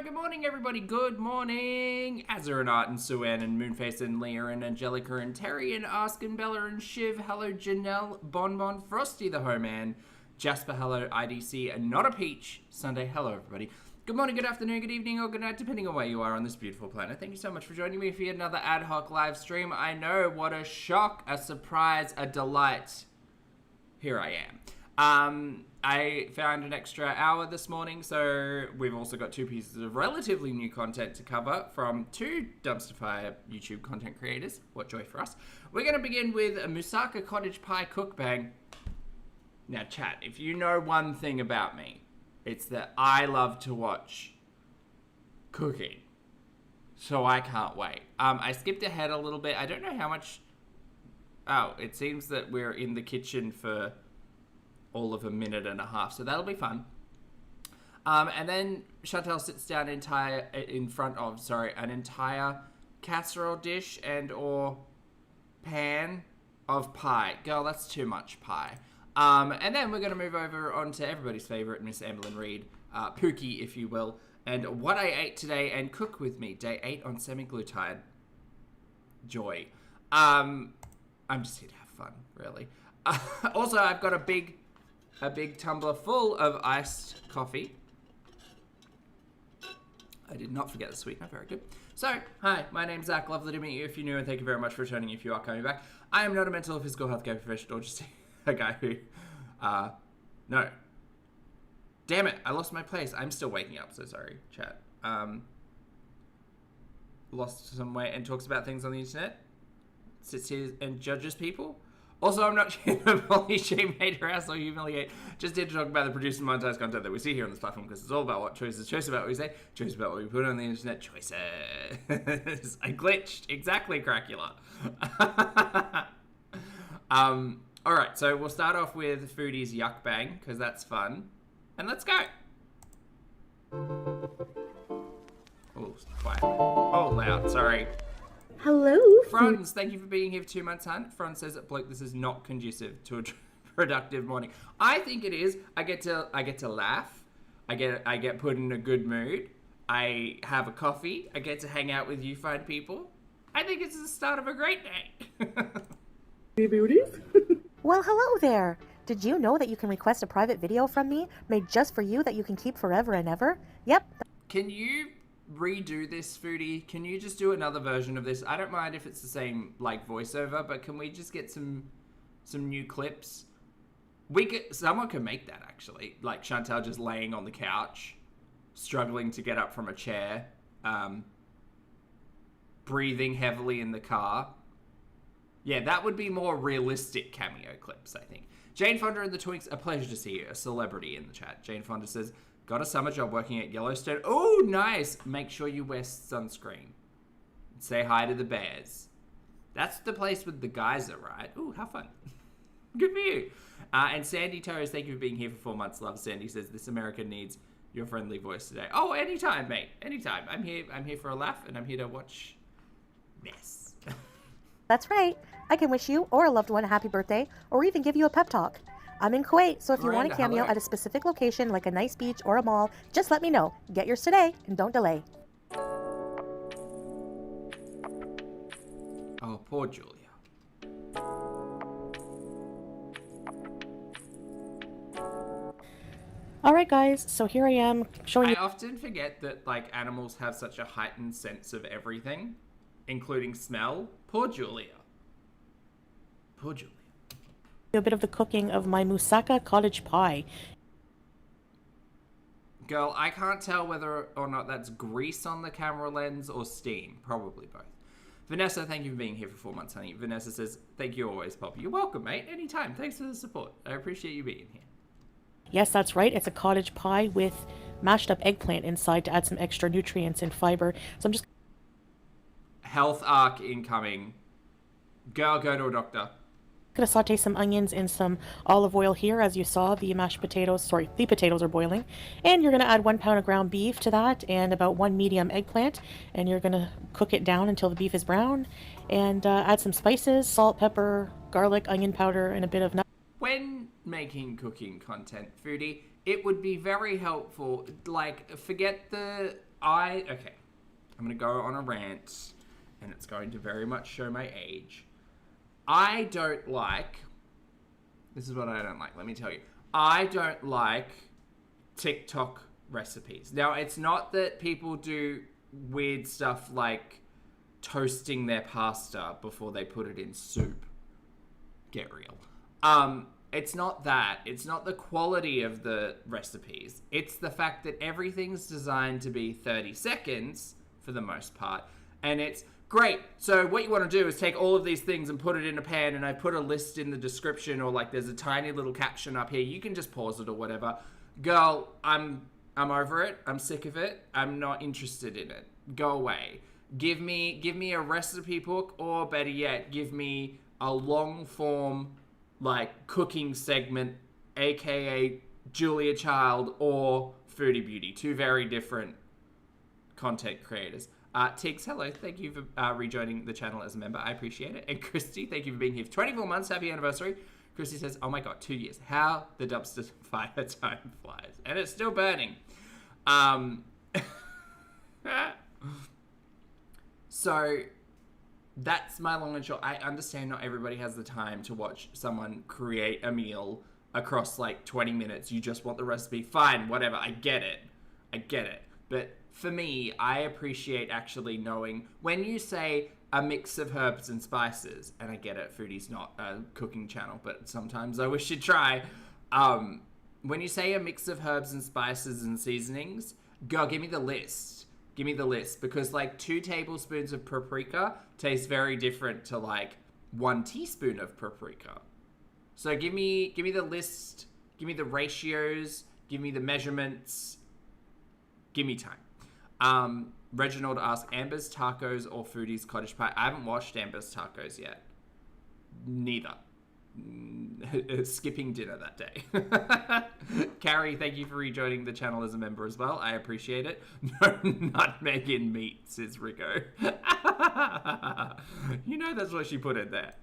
good morning, everybody. Good morning. Azza and Art and Sue-Ann and Moonface and Leah and Angelica and Terry and Ask and Bella and Shiv. Hello, Janelle, Bonbon, Frosty the Homeman, Jasper, hello, IDC, and Not a Peach. Sunday, hello, everybody. Good morning, good afternoon, good evening, or good night, depending on where you are on this beautiful planet. Thank you so much for joining me for yet another ad hoc live stream. I know, what a shock, a surprise, a delight. Here I am. I found an extra hour this morning, so we've also got two pieces of relatively new content to cover from two Dumpster Fire YouTube content creators. What joy for us. We're going to begin with a MOUSSAKA Cottage Pie Cookbang. Now, chat, if you know one thing about me, it's that I love to watch cooking. So I can't wait. I skipped ahead a little bit. I don't know how much... Oh, it seems that we're in the kitchen for all of a minute and a half, so that'll be fun. And then Chantal sits down in front of an entire casserole dish and or pan of pie. Girl, that's too much pie. And then we're going to move over onto everybody's favorite, Miss Amberlynn Reid, Pookie, if you will, and what I ate today and cook with me, day 8 on semaglutide. Joy. I'm just here to have fun, really. Also, I've got a big tumbler full of iced coffee. I did not forget the sweetener, very good. So, hi, my name's Zach, lovely to meet you if you're new, and thank you very much for returning if you are coming back. I am not a mental or physical healthcare professional, just a guy who, no. Damn it, I lost my place. I'm still waking up, so sorry, chat. Lost some weight and talks about things on the internet. Sits here and judges people. Also, I'm not here to bully, shame, hate, harass, or humiliate. Just here to talk about the produced and monetized content that we see here on this platform, because it's all about what choices. Choice about what we say, choice about what we put on the internet, choices. I glitched. Exactly, Cracula. Alright, so we'll start off with Foodie's Yuck Bang, because that's fun. And let's go. Oh, quiet. Oh, loud, sorry. Hello. Franz, thank you for being here for 2 months, hun. Franz says that bloke, this is not conducive to a productive morning. I think it is. I get to laugh. I get put in a good mood. I have a coffee. I get to hang out with you fine people. I think it's the start of a great day. Hey, beauties. Well, hello there. Did you know that you can request a private video from me made just for you that you can keep forever and ever? Yep. Can you redo this, Foodie? Can you just do another version of this? I don't mind if it's the same like voiceover, but can we just get some new clips? Someone can make that actually, like Chantal just laying on the couch, struggling to get up from a chair, breathing heavily in the car. Yeah, that would be more realistic cameo clips, I think. Jane Fonda and the Twinks, a pleasure to see you, a celebrity in the chat. Jane Fonda says, got a summer job working at Yellowstone. Oh, nice. Make sure you wear sunscreen. Say hi to the bears. That's the place with the geyser, right? Ooh, how fun. Good for you. And Sandy Torres, thank you for being here for 4 months. Love. Sandy says, this America needs your friendly voice today. Oh, anytime, mate. Anytime. I'm here for a laugh, and I'm here to watch mess. That's right. I can wish you or a loved one a happy birthday or even give you a pep talk. I'm in Kuwait, so if you want a cameo at a specific location like a nice beach or a mall, just let me know. Get yours today and don't delay. Oh, poor Julia. Alright guys, so here I am showing you... I often forget that like animals have such a heightened sense of everything, including smell. Poor Julia. Poor Julia. A bit of the cooking of my MOUSSAKA cottage pie. Girl, I can't tell whether or not that's grease on the camera lens or steam. Probably both. Vanessa, thank you for being here for 4 months, honey. Vanessa says, thank you always, Poppy. You're welcome, mate. Anytime. Thanks for the support. I appreciate you being here. Yes, that's right. It's a cottage pie with mashed up eggplant inside to add some extra nutrients and fiber. So I'm just... Health arc incoming. Girl, go to a doctor. Gonna saute some onions in some olive oil here. As you saw, the potatoes are boiling, and you're gonna add 1 pound of ground beef to that and about 1 medium eggplant, and you're gonna cook it down until the beef is brown, and add some spices, salt, pepper, garlic, onion powder, and a bit of nut. When making cooking content, Foodie, it would be very helpful, like, forget the Okay, I'm going to go on a rant, and it's going to very much show my age. I don't like, this is what I don't like, let me tell you. I don't like TikTok recipes. Now, it's not that people do weird stuff like toasting their pasta before they put it in soup. Get real. It's not that. It's not the quality of the recipes. It's the fact that everything's designed to be 30 seconds for the most part. And it's great. So what you want to do is take all of these things and put it in a pan, and I put a list in the description, or like there's a tiny little caption up here. You can just pause it or whatever. Girl, I'm over it. I'm sick of it. I'm not interested in it. Go away. Give me a recipe book, or better yet, give me a long form like cooking segment, aka Julia Child or Foodie Beauty. Two very different content creators. Tiggs, hello. Thank you for rejoining the channel as a member. I appreciate it. And Christy, thank you for being here for 24 months. Happy anniversary. Christy says, oh my god, 2 years. How the dumpster fire time flies. And it's still burning. So that's my long and short. I understand not everybody has the time to watch someone create a meal across like 20 minutes. You just want the recipe. Fine, whatever. I get it. But for me, I appreciate actually knowing when you say a mix of herbs and spices, and I get it, Foodie's not a cooking channel, but sometimes I wish you'd try. When you say a mix of herbs and spices and seasonings, go, give me the list. Give me the list, because like 2 tablespoons of paprika tastes very different to like 1 teaspoon of paprika. So give me the list, give me the ratios, give me the measurements, give me time. Reginald asked, Amber's Tacos or Foodie's Cottage Pie? I haven't watched Amber's Tacos yet. Neither. Skipping dinner that day. Carrie, thank you for rejoining the channel as a member as well. I appreciate it. No nutmeg in meat, says Rico. You know that's what she put in there.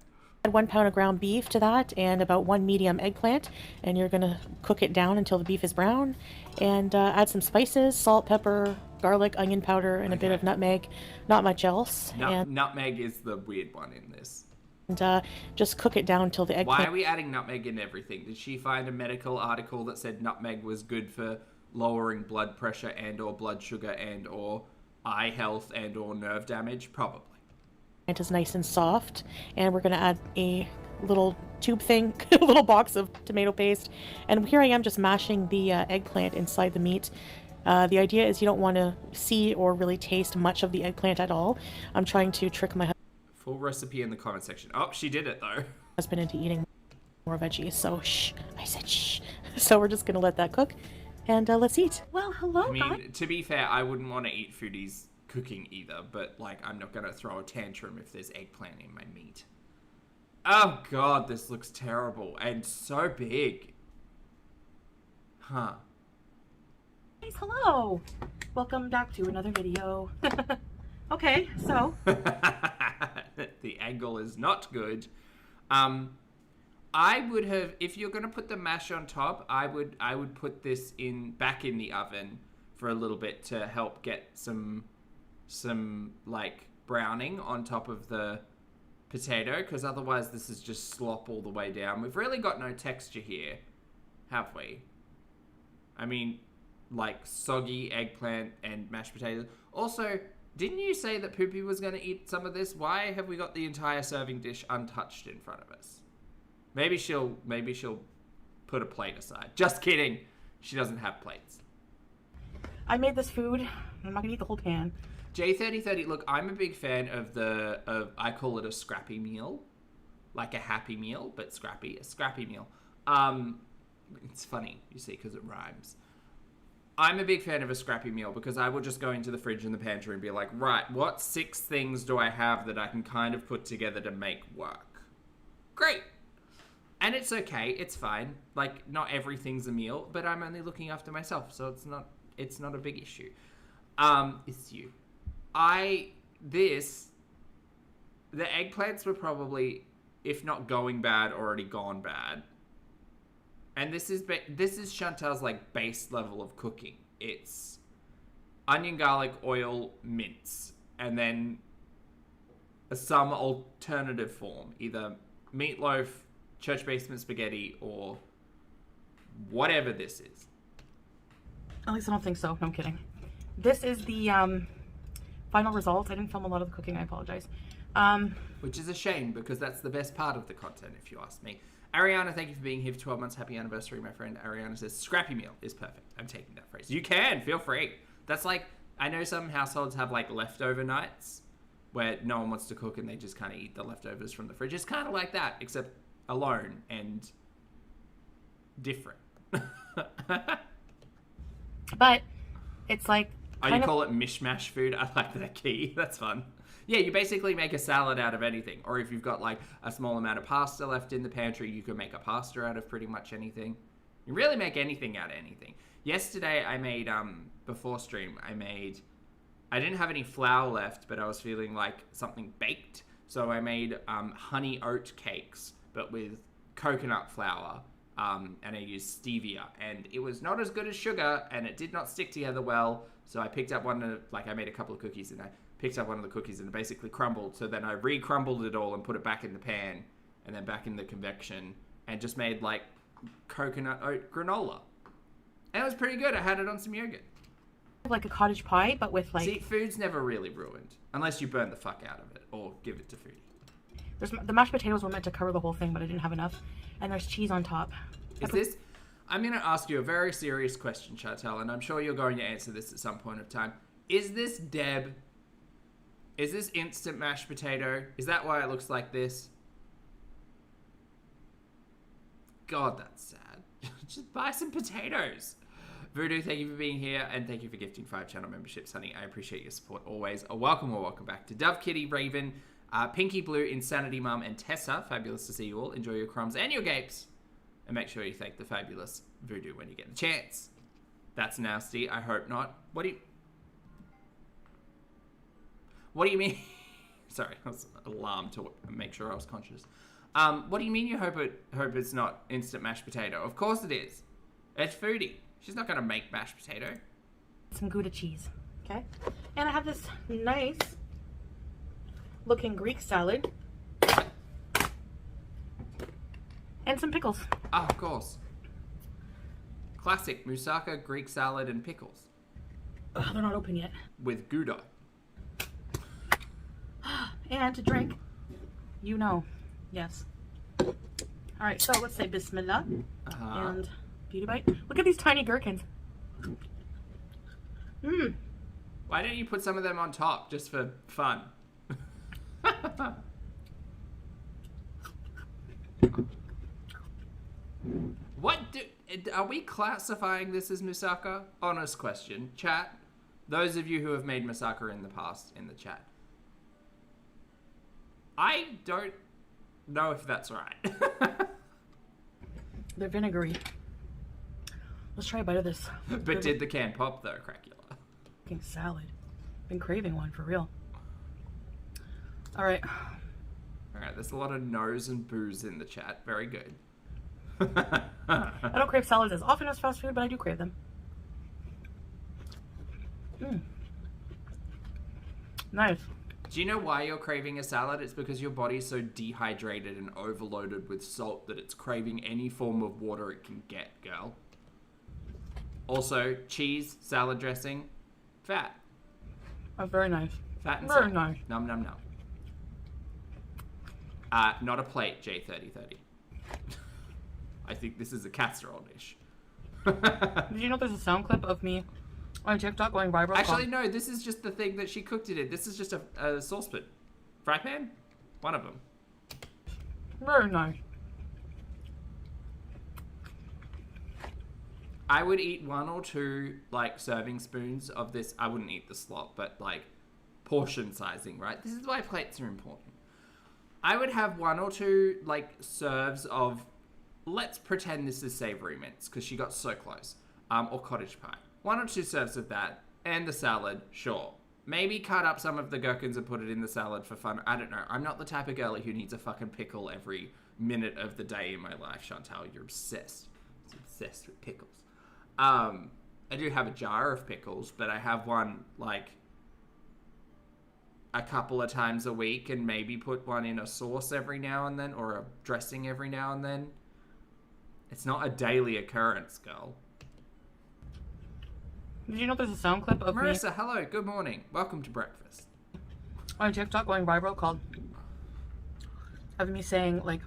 Add 1 pound of ground beef to that, and about 1 medium eggplant, and you're gonna cook it down until the beef is brown, and add some spices, salt, pepper, garlic, onion powder, and a bit of nutmeg. Not much else. Nutmeg is the weird one in this. And just cook it down until the eggplant. Why are we adding nutmeg in everything? Did she find a medical article that said nutmeg was good for lowering blood pressure and or blood sugar and or eye health and or nerve damage? Probably. It is nice and soft, and we're going to add a little tube thing, a little box of tomato paste, and here I am just mashing the eggplant inside the meat. The idea is you don't want to see or really taste much of the eggplant at all. I'm trying to trick my Full recipe in the comment section. Oh, she did it though. husband into eating more veggies, so shh. I said shh. So we're just going to let that cook, and let's eat. Well, hello, I mean, to be fair, I wouldn't want to eat Foodie's cooking either, but like I'm not going to throw a tantrum if there's eggplant in my meat. Oh god, this looks terrible and so big. Huh. Guys, hello. Welcome back to another video. Okay, so the angle is not good. I would have, if you're going to put the mash on top, I would put this back in the oven for a little bit to help get some like browning on top of the potato, because otherwise this is just slop all the way down. We've really got no texture here, have we? I mean, like soggy eggplant and mashed potatoes. Also, didn't you say that Poopy was going to eat some of this? Why have we got the entire serving dish untouched in front of us? Maybe she'll put a plate aside. Just kidding. She doesn't have plates. I made this food. I'm not gonna eat the whole pan. J3030, look, I'm a big fan of I call it a scrappy meal. Like a happy meal, but scrappy. A scrappy meal. It's funny, you see, because it rhymes. I'm a big fan of a scrappy meal because I will just go into the fridge and the pantry and be like, right, what 6 things do I have that I can kind of put together to make work? Great. And it's okay, it's fine. Like, not everything's a meal, but I'm only looking after myself, so it's not a big issue. Issue. The eggplants were probably, if not going bad, already gone bad. And this is Chantal's like base level of cooking. It's onion, garlic, oil, mince, and then some alternative form, either meatloaf, church basement spaghetti, or whatever this is. At least I don't think so. No, I'm kidding. This is the final result. I didn't film a lot of the cooking. I apologize. Which is a shame, because that's the best part of the content, if you ask me. Ariana, thank you for being here for 12 months. Happy anniversary, my friend. Ariana says, scrappy meal is perfect. I'm taking that phrase. You can. Feel free. That's like, I know some households have like leftover nights where no one wants to cook and they just kind of eat the leftovers from the fridge. It's kind of like that, except alone and different. But it's like... Oh, you call it mishmash food? I like that key. That's fun. Yeah, you basically make a salad out of anything. Or if you've got like a small amount of pasta left in the pantry, you can make a pasta out of pretty much anything. You really make anything out of anything. Yesterday I made, before stream, I didn't have any flour left, but I was feeling like something baked. So I made honey oat cakes, but with coconut flour. And I used stevia. And it was not as good as sugar, and it did not stick together well. So I picked up one of, like, I made a couple of cookies, and I picked up one of the cookies, and it basically crumbled. So then I re-crumbled it all and put it back in the pan, and then back in the convection, and just made, like, coconut oat granola. And it was pretty good. I had it on some yogurt. Like a cottage pie, but with like... See, food's never really ruined, unless you burn the fuck out of it, or give it to Foodie. The mashed potatoes were meant to cover the whole thing, but I didn't have enough. And there's cheese on top. Is this... I'm going to ask you a very serious question, Chantal, and I'm sure you're going to answer this at some point of time. Is this Deb? Is this instant mashed potato? Is that why it looks like this? God, that's sad. Just buy some potatoes. Voodoo, thank you for being here, and thank you for gifting 5 channel memberships, honey. I appreciate your support always. A welcome or welcome back to Dove Kitty, Raven, Pinky Blue, Insanity Mum, and Tessa. Fabulous to see you all. Enjoy your crumbs and your gapes. And make sure you thank the fabulous Voodoo when you get the chance. That's nasty. I hope not. What do you mean? Sorry, I was alarmed to make sure I was conscious. What do you mean you hope it's not instant mashed potato? Of course it is. It's Foodie. She's not going to make mashed potato. Some Gouda cheese. Okay. And I have this nice looking Greek salad. And some pickles. Oh, of course. Classic moussaka, Greek salad, and pickles. Ugh, they're not open yet. With Gouda. And to drink, you know. Yes. Alright, so let's say Bismillah. And beauty bite. Look at these tiny gherkins. Mmm. Why don't you put some of them on top just for fun? Are we classifying this as moussaka? Honest question. Chat. Those of you who have made moussaka in the past in the chat. I don't know if that's right. They're vinegary. Let's try a bite of this. But did the can pop though, Cracula? Fucking salad. Been craving one for real. Alright. Alright, there's a lot of no's and boos in the chat. Very good. I don't crave salads as often as fast food, but I do crave them. Nice. Do you know why you're craving a salad? It's because your body's so dehydrated and overloaded with salt that it's craving any form of water it can get, girl. Also, cheese, salad dressing, fat. That's very nice. Fat and very salt. Nice. Num num num. Not a plate, J3030. I think this is a casserole dish. Did you know there's a sound clip of me on TikTok going viral? Actually, no, this is just the thing that she cooked it in. This is just a saucepan. Fry pan? One of them. Very nice. I would eat 1 or 2, like, serving spoons of this. I wouldn't eat the slop, but, like, portion sizing, right? This is why plates are important. I would have 1 or 2, like, serves of... Let's pretend this is savory mince, because she got so close. Or cottage pie. 1 or 2 serves of that, and the salad, sure. Maybe cut up some of the gherkins and put it in the salad for fun. I don't know. I'm not the type of girlie who needs a fucking pickle every minute of the day in my life, Chantal. You're obsessed. I'm obsessed with pickles. And I do have a jar of pickles, but I have one, like, a couple of times a week and maybe put one in a sauce every now and then or a dressing every now and then. It's not a daily occurrence, girl. Did you know there's a sound clip of Marissa, me hello, good morning. Welcome to breakfast. on TikTok going viral called of me saying, like,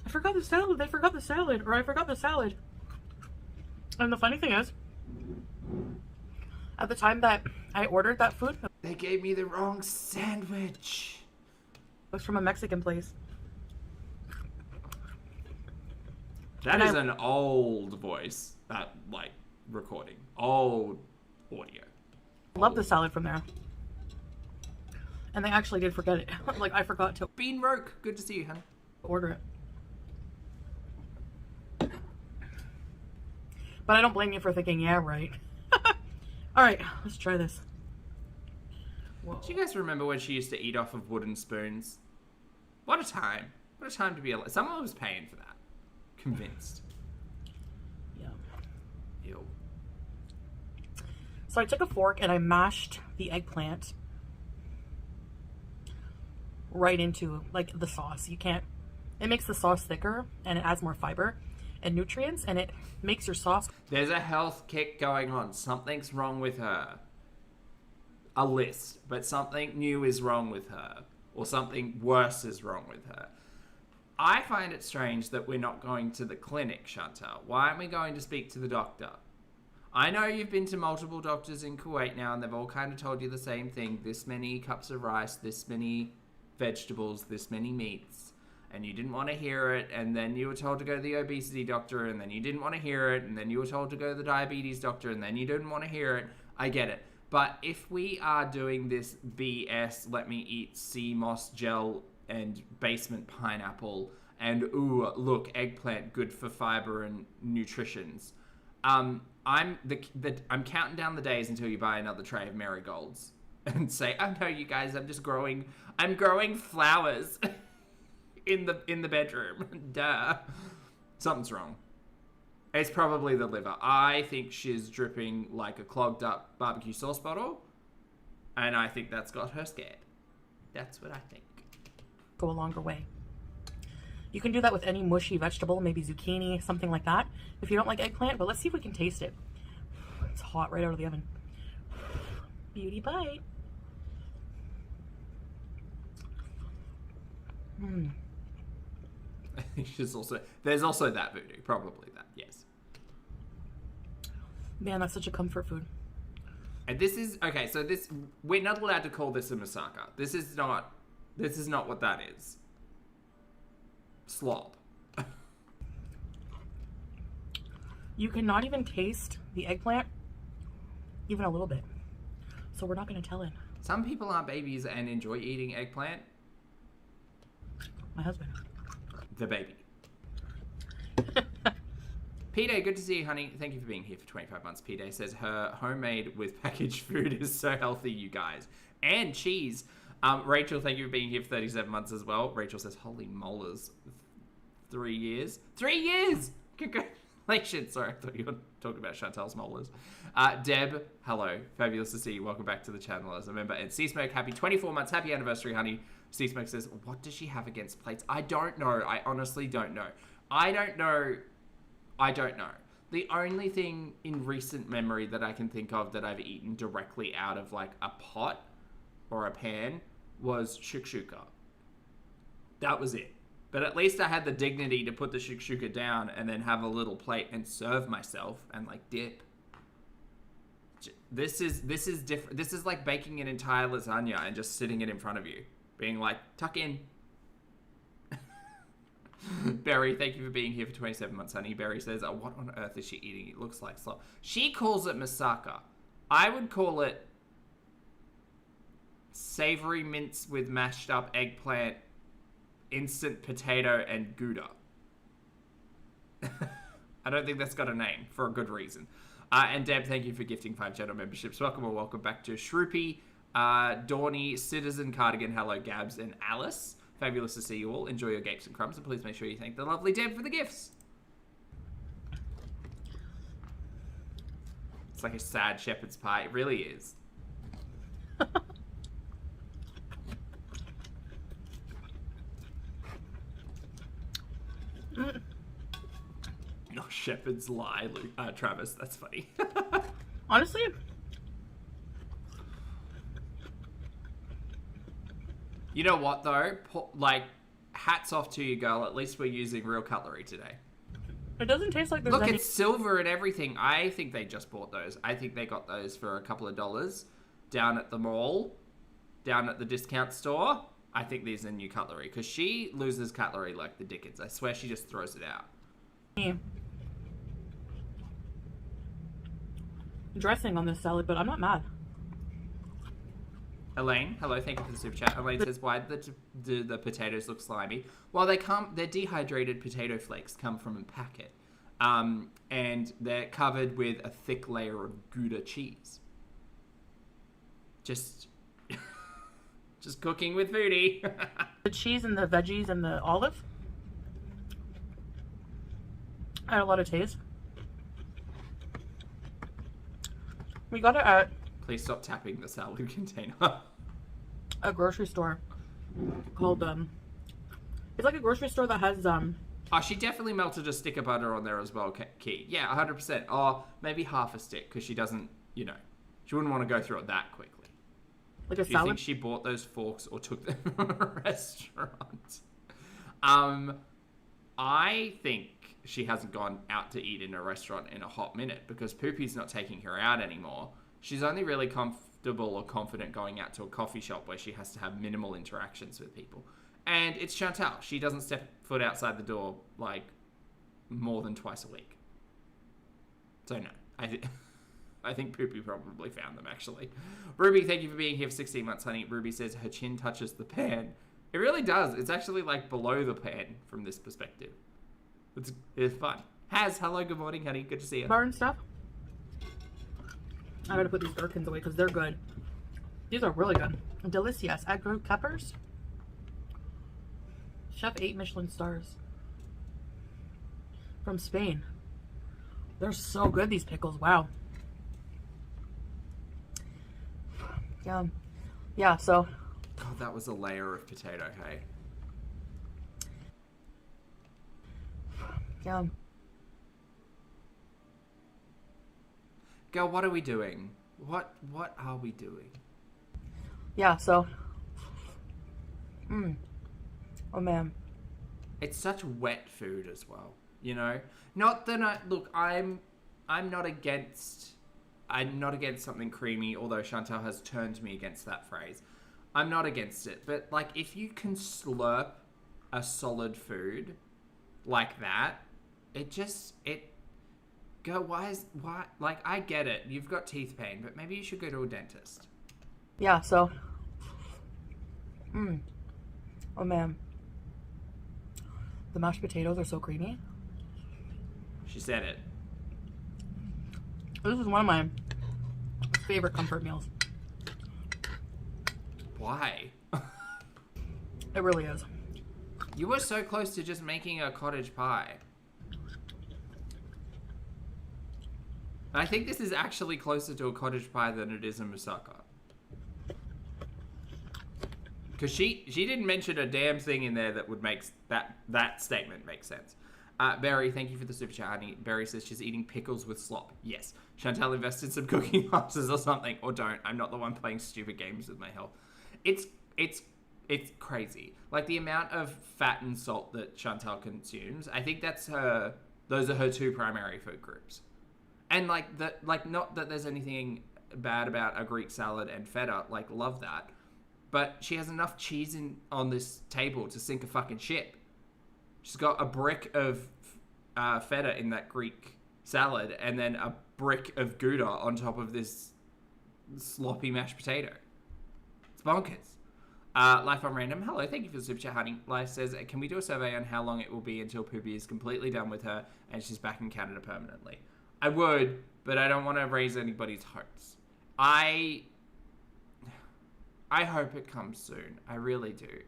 I forgot the salad, they forgot the salad, or I forgot the salad. And the funny thing is, at the time that I ordered that food, They gave me the wrong sandwich. it was from a Mexican place. That is an old voice, that, like, recording. Old audio. Love the salad from there. And they actually did forget it. Like, I forgot to Bean Roke, good to see you, honey. order it. But I don't blame you for thinking, yeah, right. Alright, let's try this. Whoa. Do you guys remember when she used to eat off of wooden spoons? What a time. What a time to be alive. Someone was paying for that. Convinced. Yeah. Ew. So I took a fork and I mashed the eggplant right into, like, the sauce. You can't, it makes the sauce thicker and it adds more fiber and nutrients and it makes your sauce. There's a health kick going on. Something's wrong with her. A list, but something new is wrong with her. Or something worse is wrong with her. I find it strange that we're not going to the clinic, Chantal. Why aren't we going to speak to the doctor? I know you've been to multiple doctors in Kuwait now, and they've all kind of told you the same thing. This many cups of rice, this many vegetables, this many meats. And you didn't want to hear it, and then you were told to go to the obesity doctor, and then you didn't want to hear it, and then you were told to go to the diabetes doctor, and then you didn't want to hear it. I get it. But if we are doing this BS, let me eat sea moss gel and basement pineapple, and ooh, look, eggplant, good for fiber and nutritions. I'm counting down the days until you buy another tray of marigolds and say, oh no, you guys, I'm growing flowers in the bedroom. Duh. Something's wrong. It's probably the liver. I think she's dripping like a clogged up barbecue sauce bottle, and I think that's got her scared. That's what I think. Go a longer way. You can do that with any mushy vegetable, maybe zucchini, something like that, if you don't like eggplant, but let's see if we can taste it. It's hot right out of the oven. Beauty bite. I think there's also that voodoo, probably that, yes. Man, that's such a comfort food. And this is, okay, so we're not allowed to call this a moussaka. This is not what that is. Slop. You cannot even taste the eggplant, even a little bit. So we're not going to tell it. Some people aren't babies and enjoy eating eggplant. My husband. The baby. P-Day, good to see you, honey. Thank you for being here for 25 months. P-Day says her homemade with packaged food is so healthy, you guys. And cheese. Rachel, thank you for being here for 37 months as well. Rachel says, holy molars. 3 years? 3 years! Congratulations. Sorry, I thought you were talking about Chantal's molars. Deb, hello. Fabulous to see you. Welcome back to the channel as a member. And Seasmoke, happy 24 months. Happy anniversary, honey. Seasmoke says, what does she have against plates? I don't know. I honestly don't know. I don't know. The only thing in recent memory that I can think of that I've eaten directly out of like a pot or a pan was shakshuka. That was it. But at least I had the dignity to put the shakshuka down and then have a little plate and serve myself and like dip. This is different. This is like baking an entire lasagna and just sitting it in front of you, being like, tuck in. Barry, thank you for being here for 27 months, honey. Barry says, oh, what on earth is she eating? It looks like slop. She calls it moussaka. I would call it savory mince with mashed up eggplant, instant potato, and Gouda. I don't think that's got a name for a good reason. And Deb, thank you for gifting 5 channel memberships. Welcome or welcome back to Shroopy, Dawny, Citizen Cardigan, hello Gabs, and Alice. Fabulous to see you all. Enjoy your gapes and crumbs, and please make sure you thank the lovely Deb for the gifts. It's like a sad shepherd's pie. It really is. No, shepherd's lie, Travis. That's funny. Honestly, you know what though? Like, hats off to you, girl. At least we're using real cutlery today. it doesn't taste like there's Look, any... it's silver and everything. I think they just bought those. I think they got those for a couple of dollars down at the mall, down at the discount store. I think these are new cutlery because she loses cutlery like the dickens. I swear she just throws it out. dressing on this salad, but I'm not mad. Elaine, hello, thank you for the super chat. Elaine says, why do the potatoes look slimy? Well, they're dehydrated potato flakes, come from a packet. And they're covered with a thick layer of Gouda cheese. Just cooking with Foodie. The cheese and the veggies and the olive had a lot of taste. We got it at Please stop tapping the salad container. a grocery store called it's like a grocery store that has Oh, she definitely melted a stick of butter on there as well, Key. Yeah, 100%. Or maybe half a stick, because she doesn't, she wouldn't want to go through it that quickly. like a Do you salad. think she bought those forks or took them from a restaurant? I think she hasn't gone out to eat in a restaurant in a hot minute, because Poopy's not taking her out anymore. She's only really comfortable or confident going out to a coffee shop where she has to have minimal interactions with people. And it's Chantal. She doesn't step foot outside the door, like, more than twice a week. So, no. I think Poopy probably found them, actually. Ruby, thank you for being here for 16 months, honey. Ruby says her chin touches the pan. It really does. It's actually, like, below the pan from this perspective. It's fun. Haz, hello, good morning, honey. Good to see you. Bar and stuff. I gotta put these gherkins away because they're good. These are really good. Delicious. Add grilled peppers. Chef 8 Michelin stars. From Spain. They're so good, these pickles. Wow. Yeah, so. God, that was a layer of potato, hey? Yeah. Girl, what are we doing? What are we doing? Yeah, so. Oh, man. It's such wet food as well, Not that look, I'm not against something creamy, although Chantal has turned me against that phrase. I'm not against it, but like if you can slurp a solid food like that, why I get it. You've got teeth pain, but maybe you should go to a dentist. Yeah, so. Oh, man. The mashed potatoes are so creamy. She said it. This is one of my favorite comfort meals. Why? It really is. You were so close to just making a cottage pie. I think this is actually closer to a cottage pie than it is a moussaka. Because she didn't mention a damn thing in there that would make that statement make sense. Barry, thank you for the super chat, honey. Barry says she's eating pickles with slop. Yes. Chantal, invest in some cooking classes or something. Or don't. I'm not the one playing stupid games with my health. It's crazy. Like, the amount of fat and salt that Chantal consumes, I think those are her two primary food groups. And, not that there's anything bad about a Greek salad and feta. Like, love that. But she has enough cheese on this table to sink a fucking ship. She's got a brick of feta in that Greek salad and then a brick of Gouda on top of this sloppy mashed potato. It's bonkers. Life on Random, hello, thank you for the super chat, honey. Life says, can we do a survey on how long it will be until Poopy is completely done with her and she's back in Canada permanently? I would, but I don't want to raise anybody's hopes. I hope it comes soon. I really do.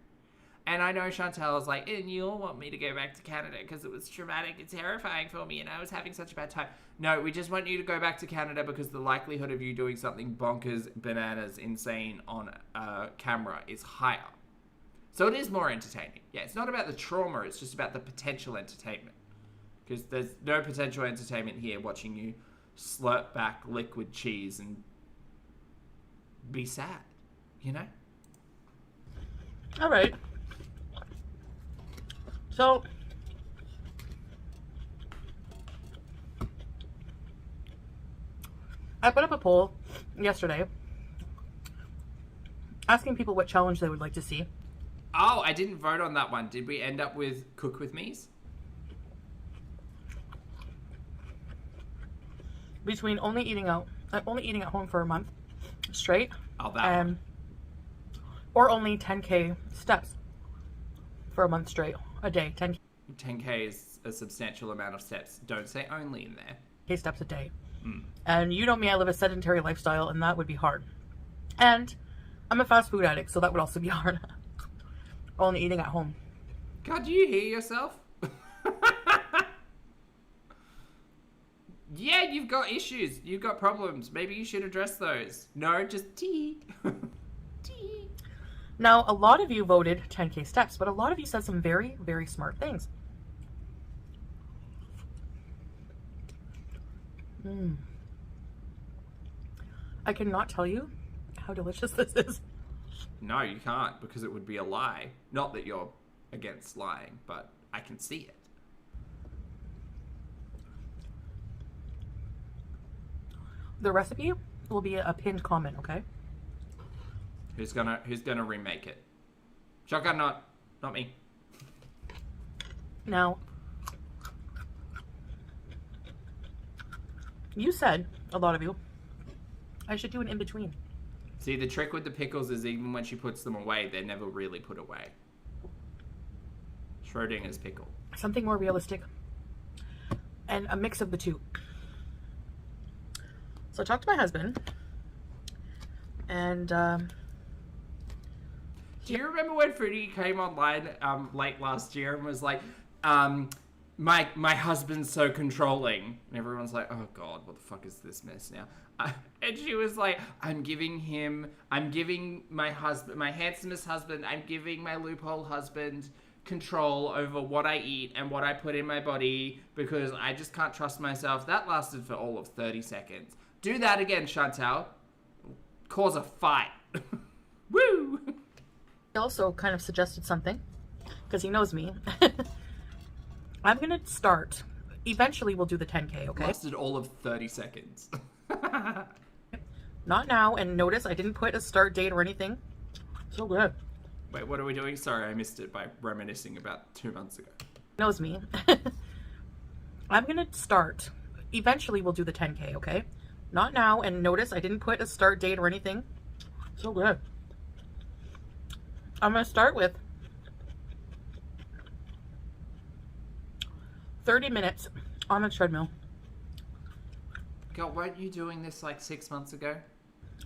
And I know Chantal is like, and you'll want me to go back to Canada because it was traumatic and terrifying for me and I was having such a bad time. No, we just want you to go back to Canada because the likelihood of you doing something bonkers, bananas, insane on camera is higher. So it is more entertaining. Yeah, it's not about the trauma, it's just about the potential entertainment. Because there's no potential entertainment here watching you slurp back liquid cheese and be sad, you know? All right. So, I put up a poll yesterday asking people what challenge they would like to see. Oh, I didn't vote on that one. Did we end up with Cook With Me's? Between only eating at home for a month straight, Oh, that one. or only 10K steps for a month straight, a day, 10K 10K is a substantial amount of steps. Don't say only in there. steps a day. And you know me, I live a sedentary lifestyle, and that would be hard. And I'm a fast food addict, so that would also be hard. Only eating at home. God, do you hear yourself? Yeah, you've got issues. You've got problems. Maybe you should address those. No, just tea. Tea. Now, a lot of you voted 10K steps, but a lot of you said some very, very smart things. I cannot tell you how delicious this is. No, you can't, because it would be a lie. Not that you're against lying, but I can see it. The recipe will be a pinned comment, okay? Who's gonna remake it? Shotgun, not me. Now, you said, a lot of you, I should do an in-between. See, the trick with the pickles is even when she puts them away, they're never really put away. Schrodinger's pickle. Something more realistic. And a mix of the two. So I talked to my husband. And, Do you remember when Foodie came online late last year and was like, my husband's so controlling, and everyone's like, oh god, what the fuck is this mess now? And she was like, I'm giving my husband, my handsomest husband, I'm giving my loophole husband control over what I eat and what I put in my body because I just can't trust myself. That lasted for all of 30 seconds. Do that again, Chantal. Cause a fight. Woo! he also kind of suggested something, because he knows me. I'm going to start. Eventually we'll do the 10K, okay? Lasted all of 30 seconds. Not now, and notice I didn't put a start date or anything. So good. Wait, what are we doing? Sorry, I missed it by reminiscing about 2 months ago. Knows me. I'm going to start. Eventually we'll do the 10K, okay? Not now, and notice I didn't put a start date or anything. So good. I'm going to start with 30 minutes on a treadmill God, weren't you doing this like 6 months ago?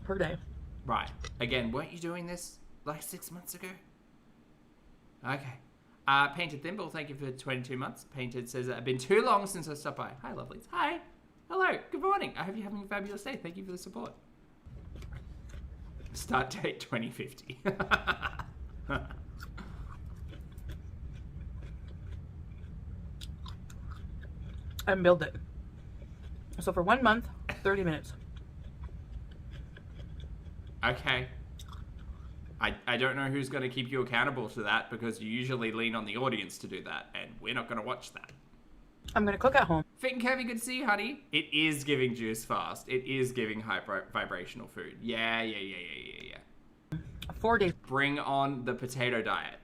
per day. Right. Again, weren't you doing this like 6 months ago? Okay. Painted Thimble, thank you for 22 months. Painted says, I've been too long since I stopped by. Hi, lovelies. Hi. Hello. Good morning. I hope you're having a fabulous day. Thank you for the support. Start date 2050. And build it. So for 1 month, 30 minutes. Okay. I don't know who's going to keep you accountable to that because you usually lean on the audience to do that, and we're not going to watch that. I'm going to cook at home. Fit and Curvy, good to see you, honey. It is giving juice fast. It is giving high vibrational food. Yeah. 4 days. Bring on the potato diet.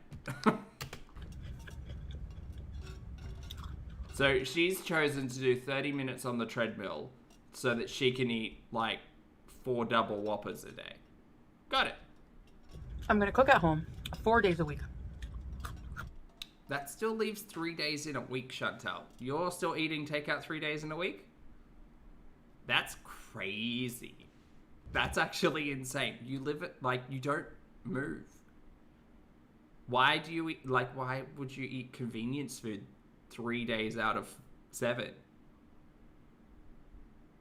So she's chosen to do 30 minutes on the treadmill so that she can eat like 4 double whoppers a day. Got it. I'm going to cook at home 4 days a week. That still leaves 3 days in a week, Chantal. You're still eating takeout 3 days in a week? That's crazy. That's actually insane. You live it like you don't move. Why do you eat, like, why would you eat convenience food 3 days out of 7?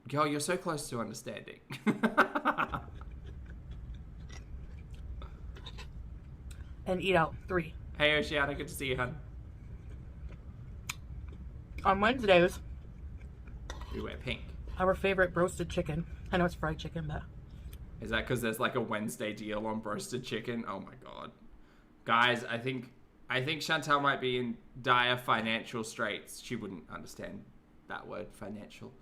Girl, you're so close to understanding. And eat out 3. Hey, Oceana, good to see you, hun. On Wednesdays, We wear pink. our favorite roasted chicken. I know it's fried chicken, but Is that because there's like a Wednesday deal on roasted chicken? Oh my god. Guys, I think Chantal might be in dire financial straits. She wouldn't understand that word, financial.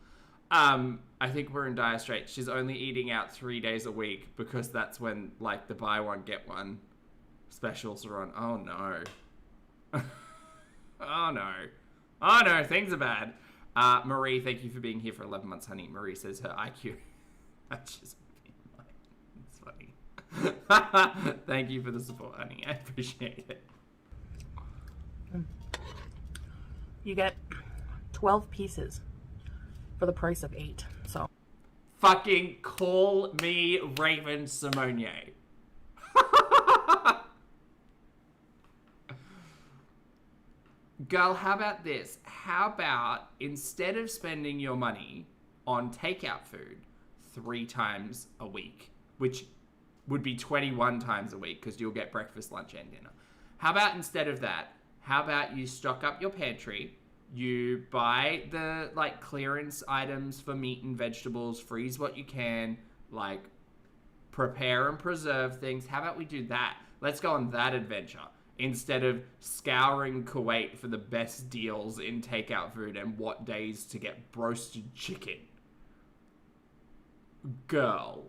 I think we're in dire straits. She's only eating out 3 days a week because that's when like the buy one get one specials are on. Oh no. Oh no. Oh no, things are bad. Marie, thank you for being here for 11 months, honey. Marie says her IQ. That's just it's funny. Thank you for the support, honey. I appreciate it. you get 12 pieces for the price of 8. So Fucking call me Raven Simonier. Girl, how about this? How about instead of spending your money on takeout food 3 times a week, which would be 21 times a week because you'll get breakfast, lunch, and dinner. How about instead of that, how about you stock up your pantry, you buy the like clearance items for meat and vegetables, freeze what you can, like prepare and preserve things. How about we do that? Let's go on that adventure instead of scouring Kuwait for the best deals in takeout food and what days to get roasted chicken. Girl.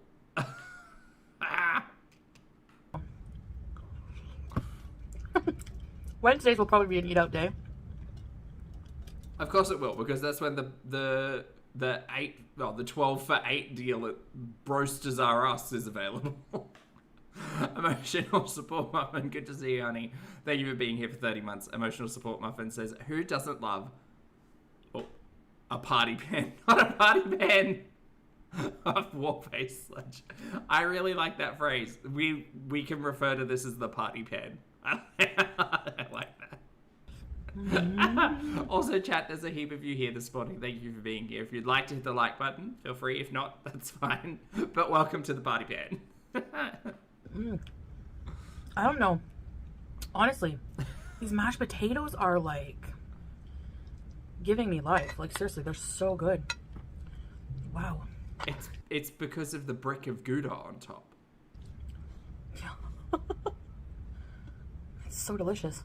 Wednesdays will probably be an eat out day. Of course it will, because that's when the 12 for 8 deal at Roasters R Us is available. Emotional Support Muffin, good to see you, honey. Thank you for being here for 30 months. Emotional Support Muffin says, who doesn't love a party pen? Not a party pen of war-based sludge. I really like that phrase. We can refer to this as the party pen. I like that. Also, chat, there's a heap of you here this morning. Thank you for being here. If you'd like to hit the like button, feel free. If not, that's fine. But welcome to the party pen. I don't know. Honestly, these mashed potatoes are like giving me life. Like seriously, they're so good. Wow. It's because of the brick of Gouda on top. It's so delicious.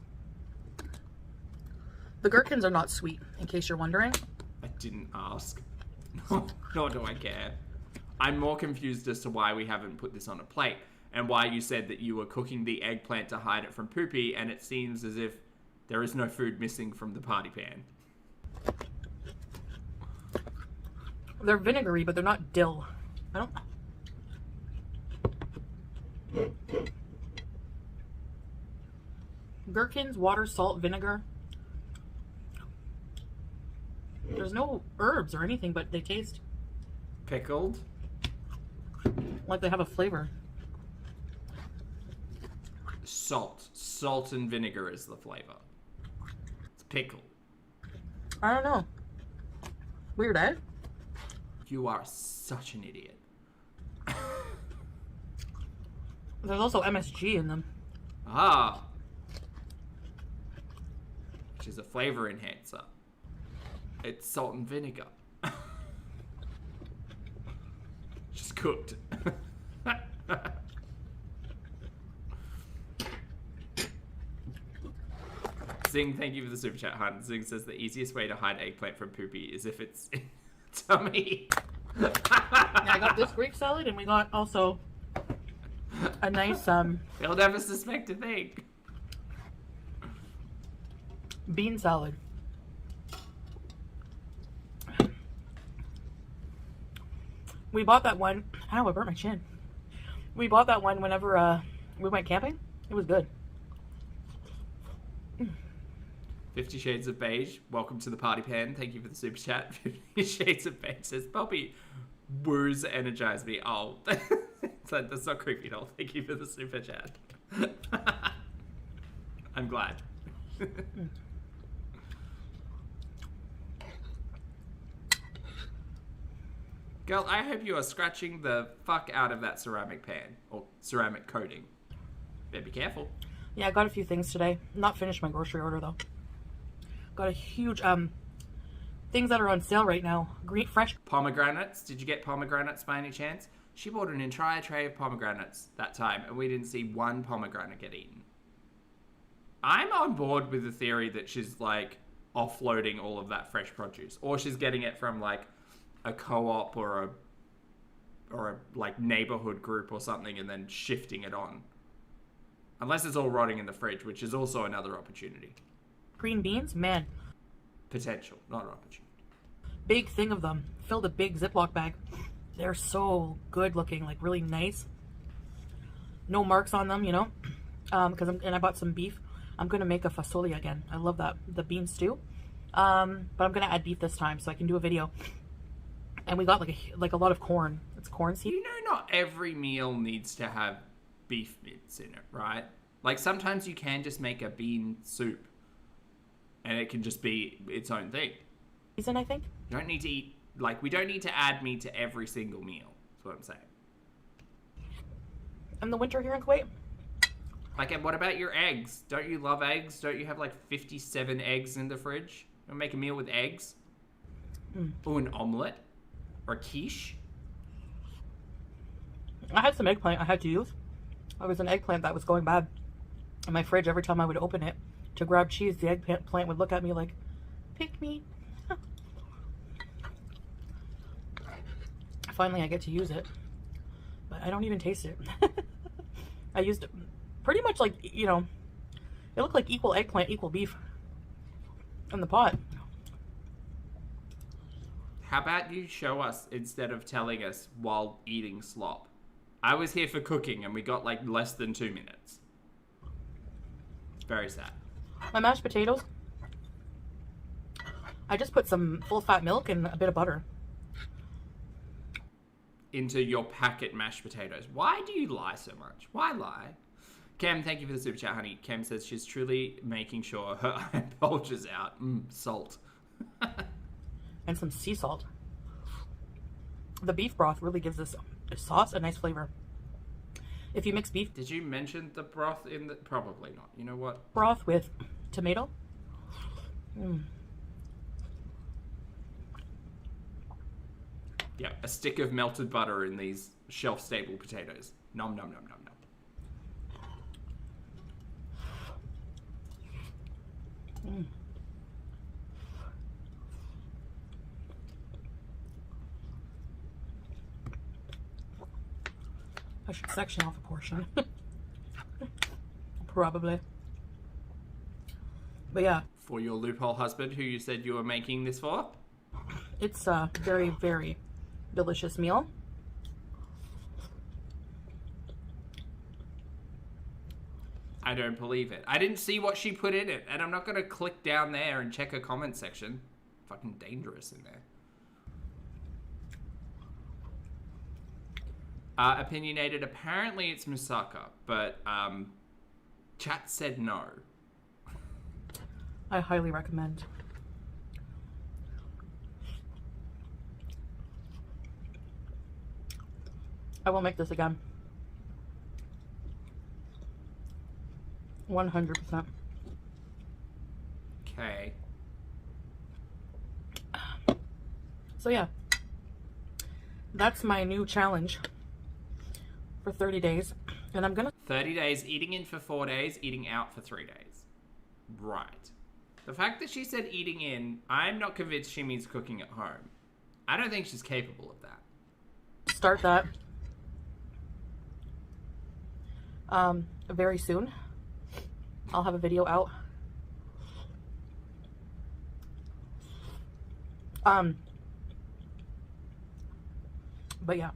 The gherkins are not sweet, in case you're wondering. I didn't ask. Nor do I care. I'm more confused as to why we haven't put this on a plate, and why you said that you were cooking the eggplant to hide it from Poopy, and it seems as if there is no food missing from the party pan. They're vinegary, but they're not dill. I don't... Gherkins, water, salt, vinegar. There's no herbs or anything, but they taste Pickled? like they have a flavor. Salt and vinegar is the flavor. It's pickle. I don't know. Weird, eh? You are such an idiot. There's also MSG in them. Ah. Which is a flavor enhancer. It's salt and vinegar. Just cooked. Zing, thank you for the super chat, hun. Zing says the easiest way to hide eggplant from Poopy is if it's tummy. Yeah, I got this Greek salad, and we got also a nice They'll never suspect a thing. bean salad. We bought that one. Ow, I burnt my chin. We bought that one whenever we went camping. It was good. 50 Shades of Beige, welcome to the party pan. Thank you for the super chat. 50 Shades of Beige says, Poppy, woos energize me. Oh, that's not creepy at all. Thank you for the super chat. I'm glad. Girl, I hope you are scratching the fuck out of that ceramic pan or ceramic coating. Better be careful. Yeah, I got a few things today. Not finished my grocery order though. Got a huge things that are on sale right now. Green fresh Pomegranates. Did you get pomegranates by any chance? She bought an entire tray of pomegranates that time, and we didn't see one pomegranate get eaten. I'm on board with the theory that she's like offloading all of that fresh produce, or she's getting it from like a co-op or a like neighborhood group or something, and then shifting it on. Unless it's all rotting in the fridge, which is also another opportunity. green beans, man. Potential, not an opportunity. Big thing of them. Filled a big Ziploc bag. They're so good looking, like really nice. No marks on them, you know. And I bought some beef. I'm gonna make a fasolia again. I love that, the bean stew. But I'm gonna add beef this time so I can do a video. And we got like a lot of corn. It's corn seed. You know, not every meal needs to have beef bits in it, right? Like sometimes you can just make a bean soup, and it can just be its own thing. Season, I think. You don't need to eat, like, we don't need to add meat to every single meal. That's what I'm saying. In the winter here in Kuwait. Like, and what about your eggs? Don't you love eggs? Don't you have like 57 eggs in the fridge? You wanna make a meal with eggs? Or an omelette? Or a quiche? I had some eggplant I had to use. It was an eggplant that was going bad in my fridge. Every time I would open it to grab cheese, the eggplant would look at me like, pick me. Finally, I get to use it, but I don't even taste it. I used it pretty much like, you know, it looked like equal eggplant, equal beef in the pot. How about you show us instead of telling us while eating slop? I was here for cooking and we got like less than 2 minutes. Very sad. My mashed potatoes, I just put some full fat milk and a bit of butter. Into your packet mashed potatoes. Why do you lie so much? Why lie? Cam, thank you for the super chat, honey. Cam says she's truly making sure her eye bulges out. Salt. And some sea salt. The beef broth really gives this sauce a nice flavor. If you mix beef... Did you mention the broth in the... Probably not. You know what? Broth with tomato. Yeah, a stick of melted butter in these shelf-stable potatoes. Nom, nom, nom, nom, nom. I should section off a portion. Probably. But yeah. For your loophole husband who you said you were making this for? It's a very, very delicious meal. I don't believe it. I didn't see what she put in it, and I'm not going to click down there and check her comment section. Fucking dangerous in there. Opinionated, apparently it's moussaka, but chat said no. I highly recommend. I will make this again. 100%. Okay. So yeah, that's my new challenge for 30 days. And I'm gonna... 30 days, eating in for 4 days, eating out for 3 days. Right. The fact that she said eating in, I'm not convinced she means cooking at home. I don't think she's capable of that. Start that very soon. I'll have a video out. But yeah,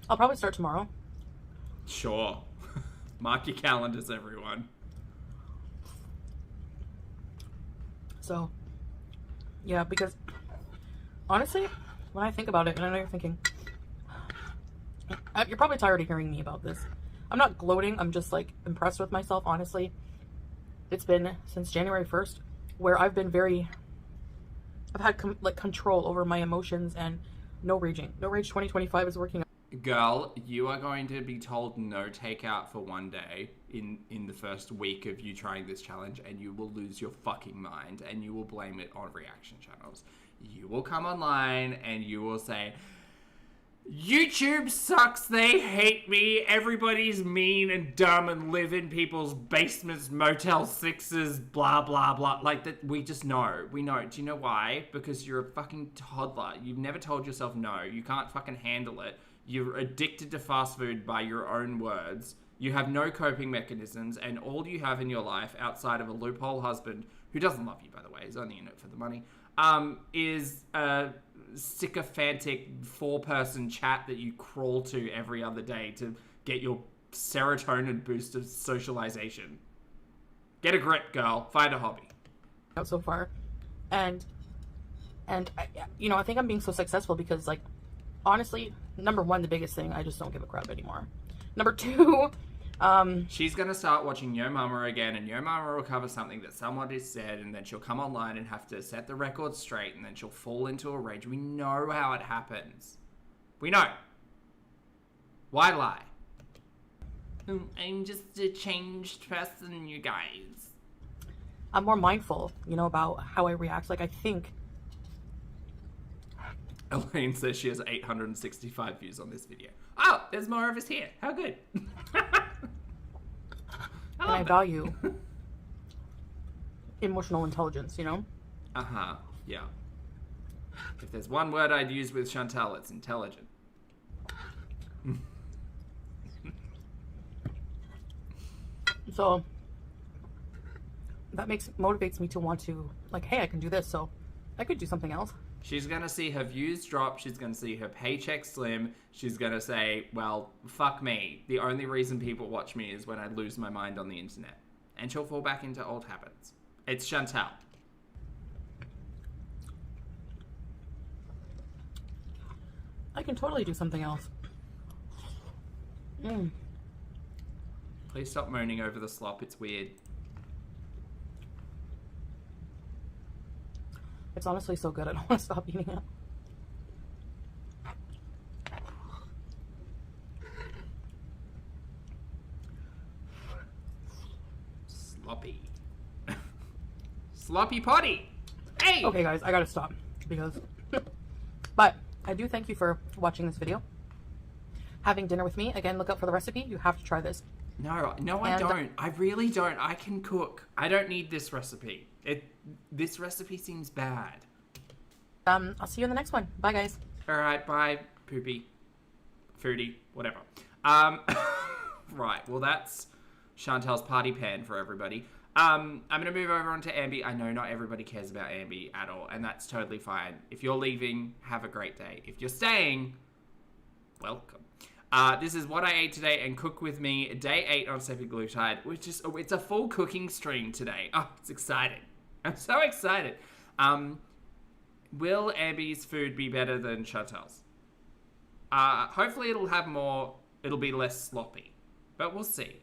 I'll probably start tomorrow. Sure. Mark your calendars, everyone. So, yeah, because honestly, when I think about it, and I know you're thinking, you're probably tired of hearing me about this. I'm not gloating. I'm just like impressed with myself, honestly. it's been since January 1st where I've had control over my emotions and no raging. No Rage 2025 is working. Girl, you are going to be told no takeout for one day in the first week of you trying this challenge, and you will lose your fucking mind, and you will blame it on reaction channels. You will come online and you will say, YouTube sucks, they hate me, everybody's mean and dumb and live in people's basements, Motel 6s, blah, blah, blah. Like, that, we just know. We know. Do you know why? Because you're a fucking toddler. You've never told yourself no. You can't fucking handle it. You're addicted to fast food by your own words. You have no coping mechanisms, and all you have in your life, outside of a loophole husband, who doesn't love you, by the way, he's only in it for the money, is a sycophantic 4-person chat that you crawl to every other day to get your serotonin boost of socialization. Get a grip, girl. Find a hobby. Out so far, and I think I'm being so successful because, like, honestly, number one, the biggest thing, I just don't give a crap anymore. Number two, she's gonna start watching Yo Mama again, and Yo Mama will cover something that someone has said, and then she'll come online and have to set the record straight, and then she'll fall into a rage. We know how it happens. We know. Why lie? I'm just a changed person, you guys. I'm more mindful, about how I react. Like, I think Elaine says she has 865 views on this video. Oh, there's more of us here. How good. I value emotional intelligence, Uh-huh, yeah. If there's one word I'd use with Chantal, it's intelligent. So that motivates me to want to, like, hey, I can do this, so I could do something else. She's going to see her views drop. She's going to see her paycheck slim. She's going to say, well, fuck me. The only reason people watch me is when I lose my mind on the internet. And she'll fall back into old habits. It's Chantal. I can totally do something else. Please stop moaning over the slop. It's weird. It's honestly so good, I don't want to stop eating it. Sloppy. Sloppy potty. Hey! Okay, guys, I gotta stop because... But I do thank you for watching this video. Having dinner with me. Again, look out for the recipe. You have to try this. No, I don't. I really don't. I can cook. I don't need this recipe. This recipe seems bad. I'll see you in the next one. Bye, guys. All right, bye, poopy, foodie, whatever. Right. Well, that's Chantal's party pan for everybody. I'm gonna move over onto Ambi. I know not everybody cares about Ambi at all, and that's totally fine. If you're leaving, have a great day. If you're staying, welcome. This is what I ate today and cook with me. Day 8 on semaglutide, which is it's a full cooking stream today. Oh, it's exciting. I'm so excited. Will Ambi's food be better than Chantal's? Hopefully it'll be less sloppy, but we'll see.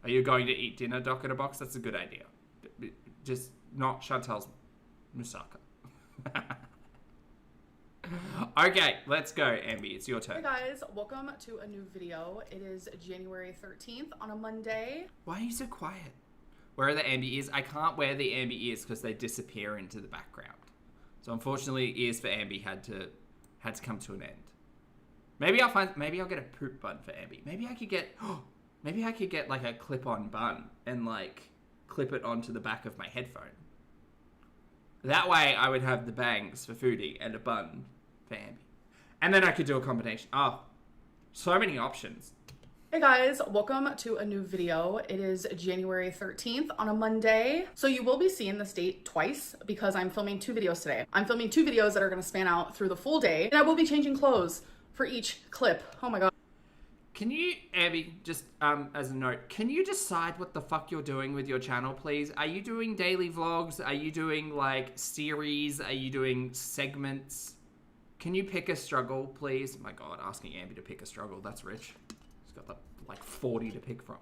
Are you going to eat dinner, Doc in a Box? That's a good idea. Just not Chantal's moussaka. Okay, let's go, Ambi. It's your turn. Hey guys, welcome to a new video. It is January 13th on a Monday. Why are you so quiet? Where are the Ambi ears? I can't wear the Ambi ears because they disappear into the background. So unfortunately, ears for Ambi had to come to an end. Maybe I'll get a poop bun for Ambi. Maybe I could get like a clip-on bun and like clip it onto the back of my headphone. That way I would have the bangs for Foodie and a bun for Ambi. And then I could do a combination. Oh, so many options. Hey guys, welcome to a new video. It is January 13th on a Monday. So you will be seeing this date twice because I'm filming 2 videos today. I'm filming 2 videos that are going to span out through the full day, and I will be changing clothes for each clip. Oh my god. Can you, Abby, just as a note, can you decide what the fuck you're doing with your channel, please? Are you doing daily vlogs? Are you doing, like, series? Are you doing segments? Can you pick a struggle, please? My god, asking Abby to pick a struggle, that's rich. She's got, like 40 to pick from.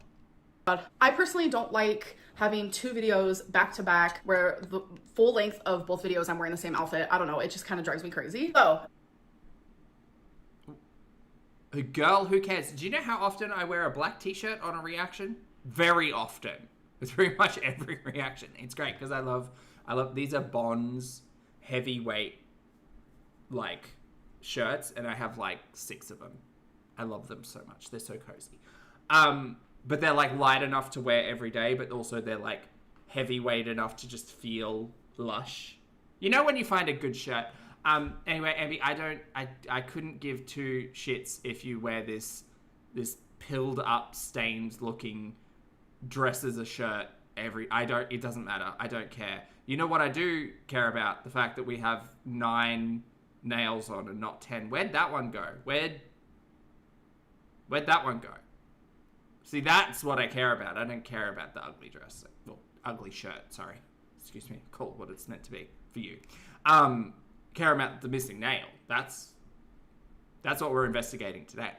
I personally don't like having 2 videos back to back where the full length of both videos I'm wearing the same outfit. I don't know, it just kind of drives me crazy. So, girl, who cares? Do you know how often I wear a black t-shirt on a reaction? Very often. It's pretty much every reaction. It's great because I love these are Bond's heavyweight like shirts, and I have like 6 of them. I love them so much. They're so cozy. But they're like light enough to wear every day, but also they're like heavyweight enough to just feel lush. You know when you find a good shirt. Anyway, Ambi, I couldn't give 2 shits if you wear this pilled up, stained looking dress as a shirt it doesn't matter. I don't care. You know what I do care about? The fact that we have 9 nails on and not 10. Where'd that one go? Where'd that one go? See, that's what I care about. I don't care about the ugly dress. Well, ugly shirt, sorry. Excuse me. Call it what it's meant to be for you. Care about the missing nail. That's what we're investigating today.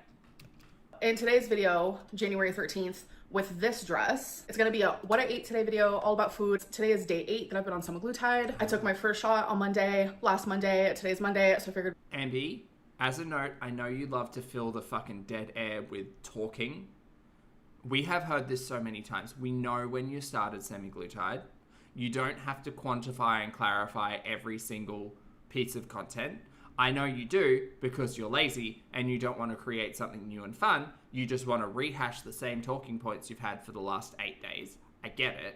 in today's video, January 13th, with this dress, it's gonna be a what I ate today video, all about food. Today is day 8 that I've been on semaglutide. I took my first shot on Monday, last Monday, today's Monday, so I figured. Ambi, as a note, I know you love to fill the fucking dead air with talking. We have heard this so many times. We know when you started semaglutide. You don't have to quantify and clarify every single piece of content. I know you do because you're lazy and you don't want to create something new and fun. You just want to rehash the same talking points you've had for the last 8 days. I get it.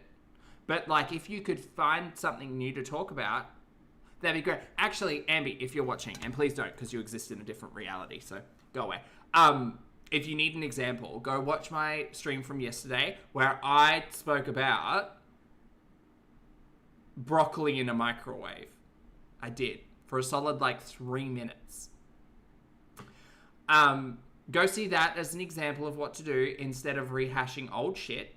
But like, if you could find something new to talk about, that'd be great. Actually, Ambi, if you're watching, and please don't because you exist in a different reality, so go away. If you need an example, go watch my stream from yesterday where I spoke about broccoli in a microwave. I did. For a solid, 3 minutes. Go see that as an example of what to do instead of rehashing old shit.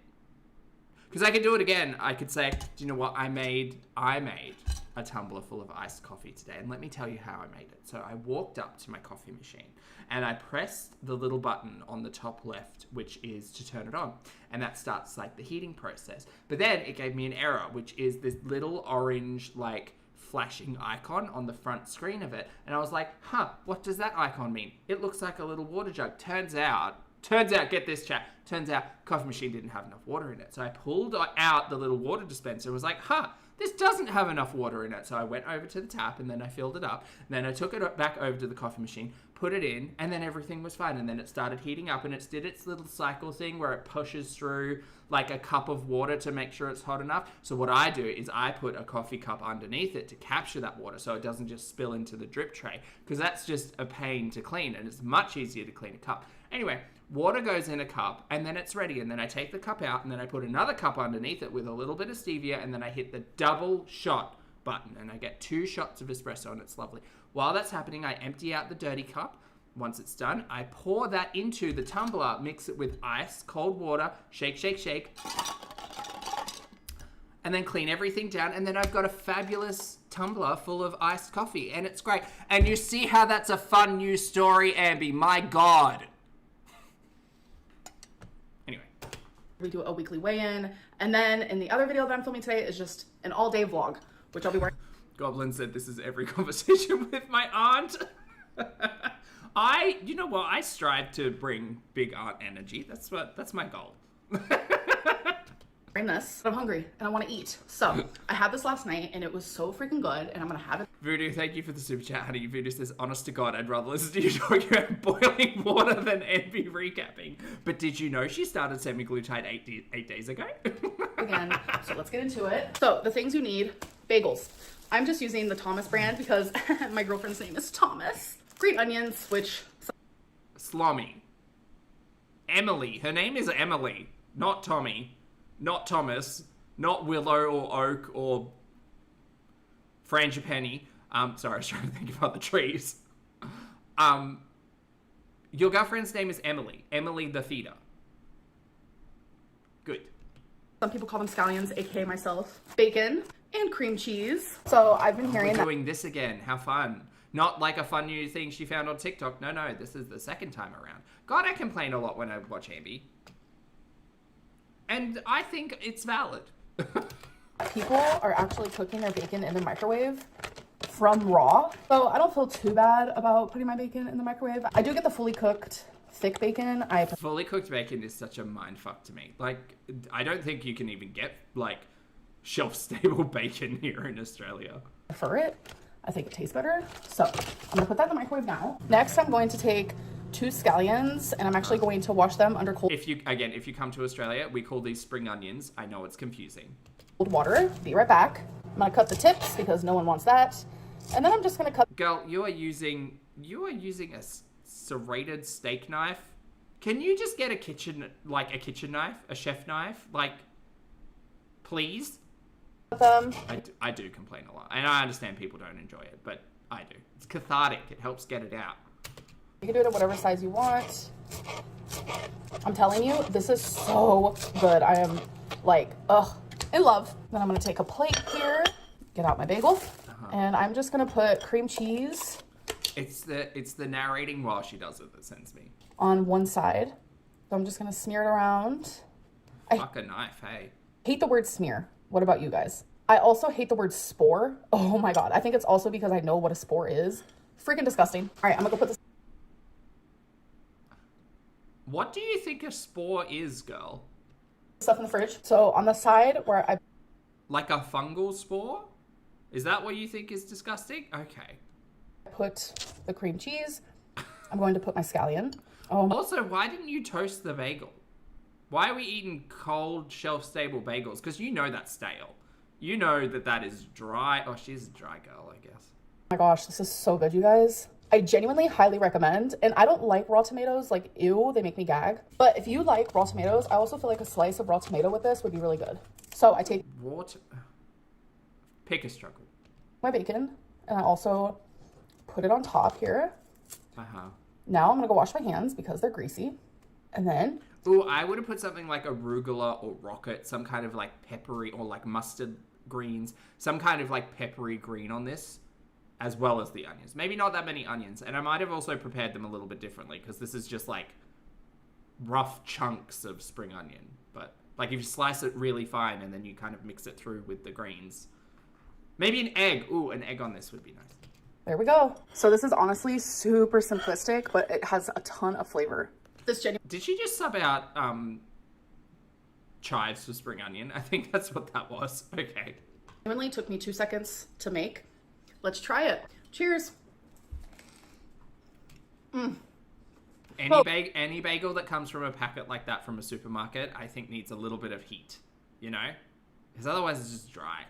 Because I could do it again. I could say, do you know what? I made a tumbler full of iced coffee today. And let me tell you how I made it. So I walked up to my coffee machine and I pressed the little button on the top left, which is to turn it on. And that starts the heating process. But then it gave me an error, which is this little orange, flashing icon on the front screen of it. And I was like, what does that icon mean? It looks like a little water jug. Turns out, get this chat. Turns out coffee machine didn't have enough water in it. So I pulled out the little water dispenser and was like, this doesn't have enough water in it. So I went over to the tap and then I filled it up. And then I took it back over to the coffee machine, put it in, and then everything was fine. And then it started heating up and it did its little cycle thing where it pushes through a cup of water to make sure it's hot enough. So what I do is I put a coffee cup underneath it to capture that water so it doesn't just spill into the drip tray, because that's just a pain to clean and it's much easier to clean a cup. Anyway, water goes in a cup and then it's ready, and then I take the cup out and then I put another cup underneath it with a little bit of stevia, and then I hit the double shot button and I get 2 shots of espresso and it's lovely. While that's happening, I empty out the dirty cup. Once it's done, I pour that into the tumbler, mix it with ice, cold water, shake, shake, shake, and then clean everything down. And then I've got a fabulous tumbler full of iced coffee, and it's great. And you see how that's a fun new story, Ambi? My God. Anyway. We do a weekly weigh-in. And then in the other video that I'm filming today is just an all-day vlog, which I'll be wearing. Goblin said this is every conversation with my aunt. You know what? I strive to bring big aunt energy. That's my goal. Bring this. I'm hungry and I want to eat. So I had this last night and it was so freaking good, and I'm gonna have it. Voodoo, thank you for the super chat, honey. Voodoo says, honest to God, I'd rather listen to you talking about boiling water than Envy recapping. But did you know she started semaglutide 8 days ago? Again, so let's get into it. So the things you need: bagels. I'm just using the Thomas brand because my girlfriend's name is Thomas. Green onions, which... Slommy. Emily. Her name is Emily, not Tommy, not Thomas, not Willow or Oak or Frangipani. Sorry, I was trying to think of other trees. Your girlfriend's name is Emily. Emily the feeder. Good. Some people call them scallions, aka myself. Bacon and cream cheese. So I've been hearing We're doing this again. How fun. Not like a fun new thing she found on TikTok. No, this is the second time around. God, I complain a lot when I watch Ambi. And I think it's valid. People are actually cooking their bacon in the microwave from raw. So I don't feel too bad about putting my bacon in the microwave. I do get the fully cooked thick bacon. Fully cooked bacon is such a mindfuck to me. Like, I don't think you can even get, like, shelf-stable bacon here in Australia. Prefer it. I think it tastes better. So I'm gonna put that in the microwave now. Next, I'm going to take 2 scallions and I'm actually going to wash them under cold If you come to Australia, we call these spring onions. I know it's confusing. water. Be right back. I'm gonna cut the tips because no one wants that. And then I'm just gonna cut. Girl, you are using a serrated steak knife. Can you just get a kitchen knife, a chef knife? Like, please? Them. I do complain a lot. And I understand people don't enjoy it, but I do. It's cathartic. It helps get it out. You can do it at whatever size you want. I'm telling you, this is so good. I am like, in love. Then I'm gonna take a plate here, get out my bagel, and I'm just gonna put cream cheese. It's the narrating while she does it that sends me. On one side. So I'm just gonna smear it around. Fuck a knife, hey. Hate the word smear. What about you guys? I also hate the word spore. Oh my God. I think it's also because I know what a spore is. Freaking disgusting. All right, I'm gonna go put this. What do you think a spore is, girl? Stuff in the fridge. So on the side where I Like a fungal spore? Is that what you think is disgusting? Okay. put the cream cheese, I'm going to put my scallion. Oh my. Also, why didn't you toast the bagel? Why are we eating cold, shelf-stable bagels? Because you know that's stale. You know that is dry. Oh, she's a dry girl, I guess. Oh my gosh, this is so good, you guys. I genuinely highly recommend, and I don't like raw tomatoes, like, ew, they make me gag. But if you like raw tomatoes, I also feel like a slice of raw tomato with this would be really good. So I take Pick a struggle. my bacon, and I also put it on top here. Uh-huh. Now I'm gonna go wash my hands because they're greasy. And then... Ooh, I would have put something like arugula or rocket, some kind of like peppery or like mustard greens, some kind of like peppery green on this, as well as the onions. Maybe not that many onions. And I might have also prepared them a little bit differently because this is just like rough chunks of spring onion. But like if you slice it really fine and then you kind of mix it through with the greens. Maybe an egg. Ooh, an egg on this would be nice. There we go. So this is honestly super simplistic, but it has a ton of flavor. Did she just sub out chives for spring onion? I think that's what that was. Okay. It only took me 2 seconds to make. Let's try it. Cheers. Any bagel that comes from a packet like that from a supermarket, I think needs a little bit of heat, you know? Because otherwise it's just dry.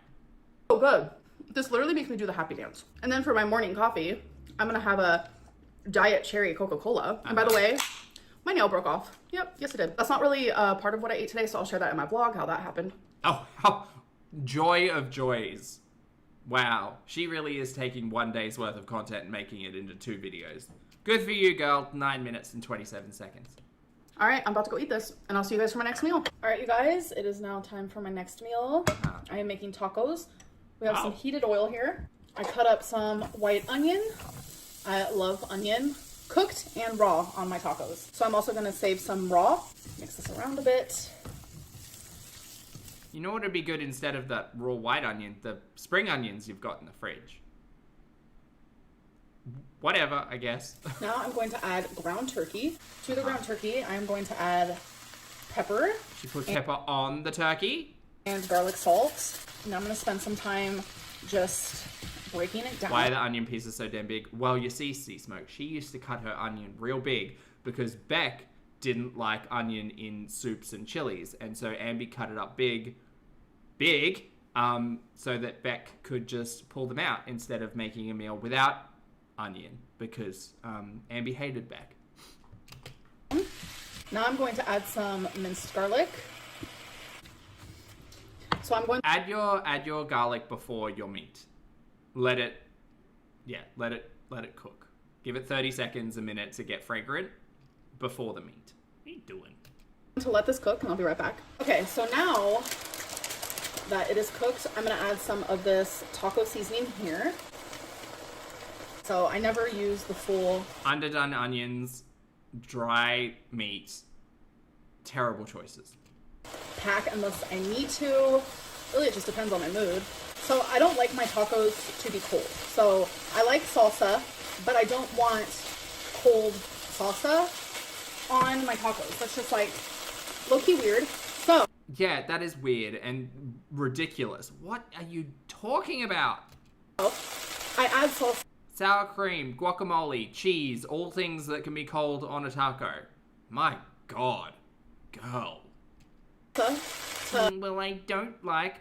Oh, good. This literally makes me do the happy dance. And then for my morning coffee, I'm going to have a diet cherry Coca-Cola. And by the way, my nail broke off. Yep, yes it did. That's not really part of what I ate today, so I'll share that in my vlog, how that happened. Oh, joy of joys. Wow, she really is taking one day's worth of content and making it into 2 videos. Good for you, girl. 9 minutes and 27 seconds. All right, I'm about to go eat this, and I'll see you guys for my next meal. All right, you guys, it is now time for my next meal. I am making tacos. We have some heated oil here. I cut up some white onion. I love onion, cooked and raw on my tacos. So I'm also gonna save some raw. Mix this around a bit. You know what would be good instead of that raw white onion? The spring onions you've got in the fridge. Whatever, I guess. Now I'm going to add ground turkey. To the ground turkey, I'm going to add pepper. She put pepper on the turkey. And garlic salt. Now I'm gonna spend some time just breaking it down. Why are the onion pieces so damn big? Well, you see, Smoke, she used to cut her onion real big because Beck didn't like onion in soups and chilies. And so Ambi cut it up big, so that Beck could just pull them out instead of making a meal without onion because Ambi hated Beck. Now I'm going to add some minced garlic. So I'm going to add your garlic before your meat. Let it cook. Give it 30 seconds, a minute to get fragrant before the meat. What are you doing? To let this cook and I'll be right back. Okay, so now that it is cooked, I'm gonna add some of this taco seasoning here. So I never use the full underdone onions, dry meat. Terrible choices. pack unless I need to. Really, it just depends on my mood. So I don't like my tacos to be cold. So I like salsa, but I don't want cold salsa on my tacos. That's just like low-key weird. So yeah, that is weird and ridiculous. What are you talking about? I add salsa. Sour cream, guacamole, cheese, all things that can be cold on a taco. My God, girl. Well, I don't like.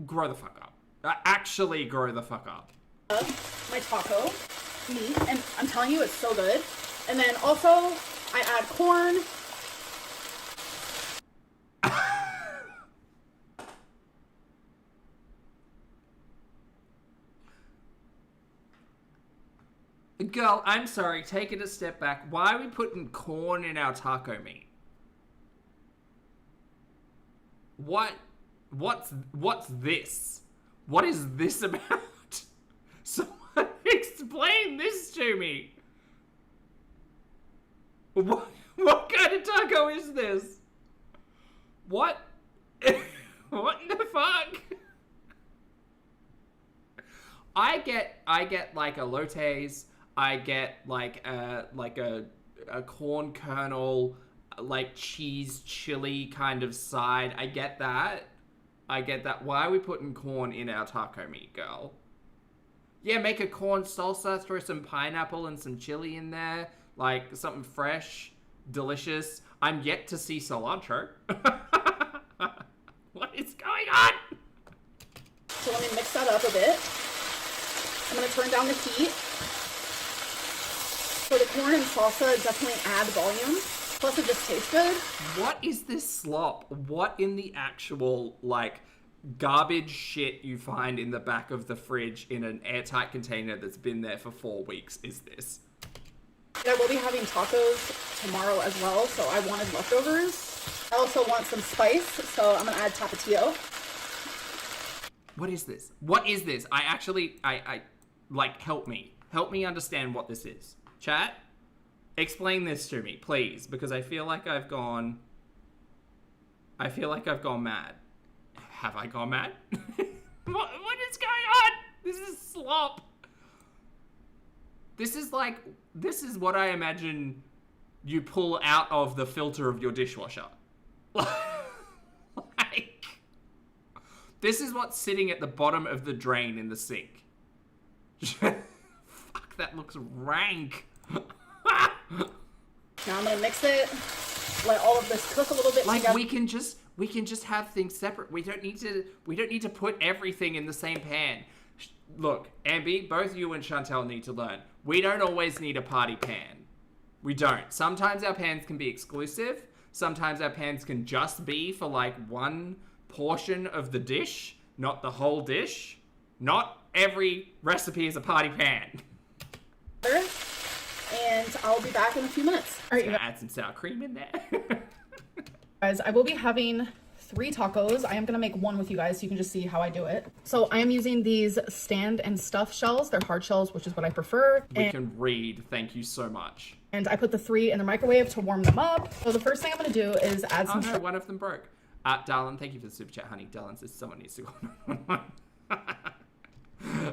Grow the fuck up. Actually, grow the fuck up. My taco meat, and I'm telling you, it's so good. And then also, I add corn. Girl, I'm sorry, take it a step back. Why are we putting corn in our taco meat? What's this? What is this about? Someone explain this to me. What kind of taco is this? What? What the fuck? I get like elotes. I get like a corn kernel, like cheese chili kind of side. I get that. Why are we putting corn in our taco meat, girl? Yeah, make a corn salsa, throw some pineapple and some chili in there. Like, something fresh, delicious. I'm yet to see cilantro. What is going on? So let me mix that up a bit. I'm going to turn down the heat. So the corn and salsa definitely add volume. Plus it just tastes good. What is this slop? What in the actual, like, garbage shit you find in the back of the fridge in an airtight container that's been there for 4 weeks is this? I will be having tacos tomorrow as well, so I wanted leftovers. I also want some spice, so I'm gonna add tapatio. What is this? What is this? I like, help me. Help me understand what this is. Chat, explain this to me, please, because I feel like I've gone mad. Have I gone mad? What is going on? This is slop. This is what I imagine you pull out of the filter of your dishwasher. Like, this is what's sitting at the bottom of the drain in the sink. Fuck, that looks rank. Now I'm gonna mix it, let all of this cook a little bit like together. we can just have things separate. We don't need to put everything in the same pan. Look, Ambi, both you and Chantel need to learn. We don't always need a party pan. We don't. Sometimes our pans can be exclusive. Sometimes our pans can just be for like one portion of the dish, not the whole dish. Not every recipe is a party pan. And I'll be back in a few minutes. All right, you guys. Add some sour cream in there. Guys, I will be having 3 tacos. I am gonna make one with you guys so you can just see how I do it. So I am using these stand and stuff shells. They're hard shells, which is what I prefer. We can read. Thank you so much. And I put the 3 in the microwave to warm them up. So the first thing I'm gonna do is add some. Oh no, one of them broke. Darlin, thank you for the super chat, honey. Darlin says someone needs to go on.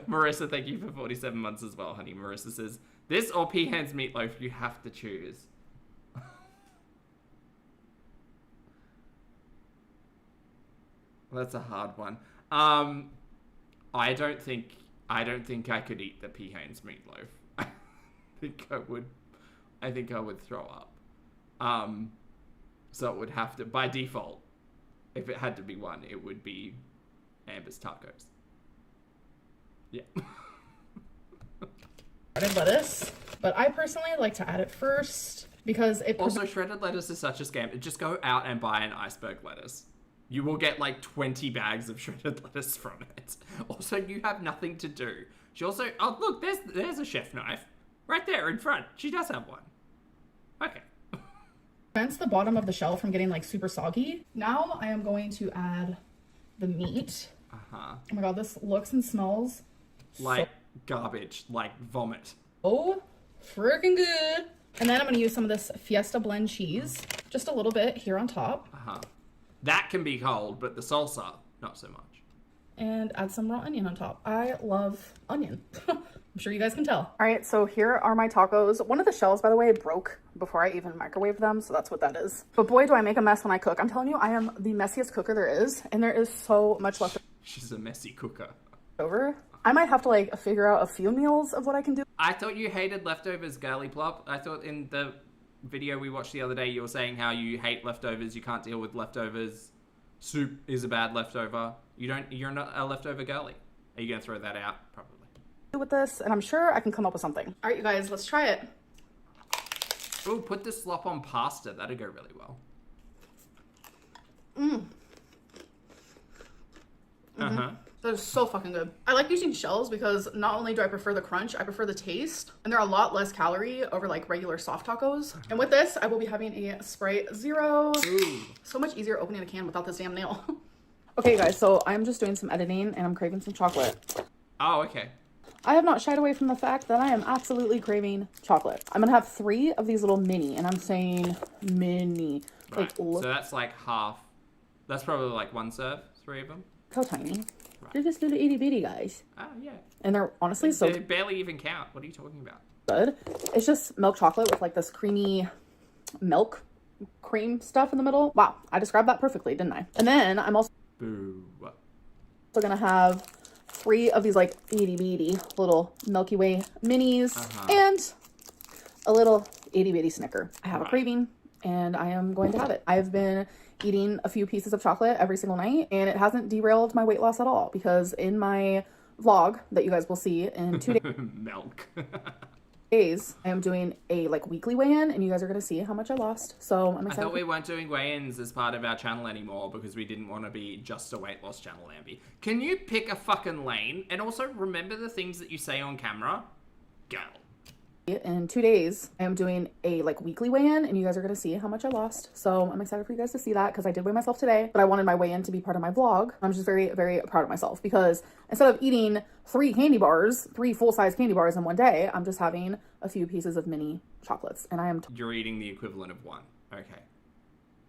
Marissa, thank you for 47 months as well, honey. Marissa says, this or Peahan's meatloaf, you have to choose. That's a hard one. I don't think I could eat the Peahan's meatloaf. I think I would throw up. So it would have to, by default, if it had to be one, it would be Amber's tacos. Yeah. Shredded lettuce, but I personally like to add it first because it also shredded lettuce is such a scam. Just go out and buy an iceberg lettuce. You will get like 20 bags of shredded lettuce from it. Also, you have nothing to do. She also, oh look, there's a chef knife right there in front. She does have one. Okay. prevents the bottom of the shell from getting like super soggy. Now I am going to add the meat. Uh-huh. Oh my god, this looks and smells like garbage, like vomit. Oh, freaking good. And then I'm going to use some of this Fiesta blend cheese, just a little bit here on top. Uh-huh. That can be cold, but the salsa, not so much. And add some raw onion on top. I love onion. I'm sure you guys can tell. All right, so here are my tacos. One of the shells, by the way, broke before I even microwaved them, so that's what that is. But boy, do I make a mess when I cook. I'm telling you, I am the messiest cooker there is, and there is so much left She's a messy cooker. over. I might have to like figure out a few meals of what I can do. I thought you hated leftovers, girly plop. I thought in the video we watched the other day, you were saying how you hate leftovers, you can't deal with leftovers. Soup is a bad leftover. You're not a leftover girly. Are you gonna throw that out? Probably. With this, and I'm sure I can come up with something. All right, you guys, let's try it. Oh, put the slop on pasta. That'd go really well. That is so fucking good. I like using shells because not only do I prefer the crunch, I prefer the taste, and they're a lot less calorie over like regular soft tacos. And with this, I will be having a Sprite Zero. Ooh. So much easier opening a can without this damn nail. Okay, guys, so I'm just doing some editing and I'm craving some chocolate. Oh, okay. I have not shied away from the fact that I am absolutely craving chocolate. I'm gonna have 3 of these little mini, and I'm saying mini. Right. Like, look So that's like half. That's probably like 1 serve, 3 of them. how tiny. Right. They're just little itty bitty guys. Oh, yeah. And they're honestly so They barely even count. What are you talking about? good. It's just milk chocolate with like this creamy milk cream stuff in the middle. Wow, I described that perfectly, didn't I? And then I'm also Boo. gonna have 3 of these like itty bitty little Milky Way minis and a little itty bitty Snicker. I have a craving and I am going to have it. I've been eating a few pieces of chocolate every single night and it hasn't derailed my weight loss at all because in my vlog that you guys will see in 2 days, Milk. I am doing a like weekly weigh-in and you guys are going to see how much I lost. So I'm I excited. thought we weren't doing weigh-ins as part of our channel anymore because we didn't want to be just a weight loss channel, Ambi. Can you pick a fucking lane and also remember the things that you say on camera? Go. In 2 days, I am doing a like weekly weigh-in and you guys are going to see how much I lost. So I'm excited for you guys to see that because I did weigh myself today, but I wanted my weigh-in to be part of my vlog. I'm just very, very proud of myself because instead of eating 3 candy bars, 3 full-size candy bars in one day, I'm just having a few pieces of mini chocolates and I am You're eating the equivalent of 1. Okay.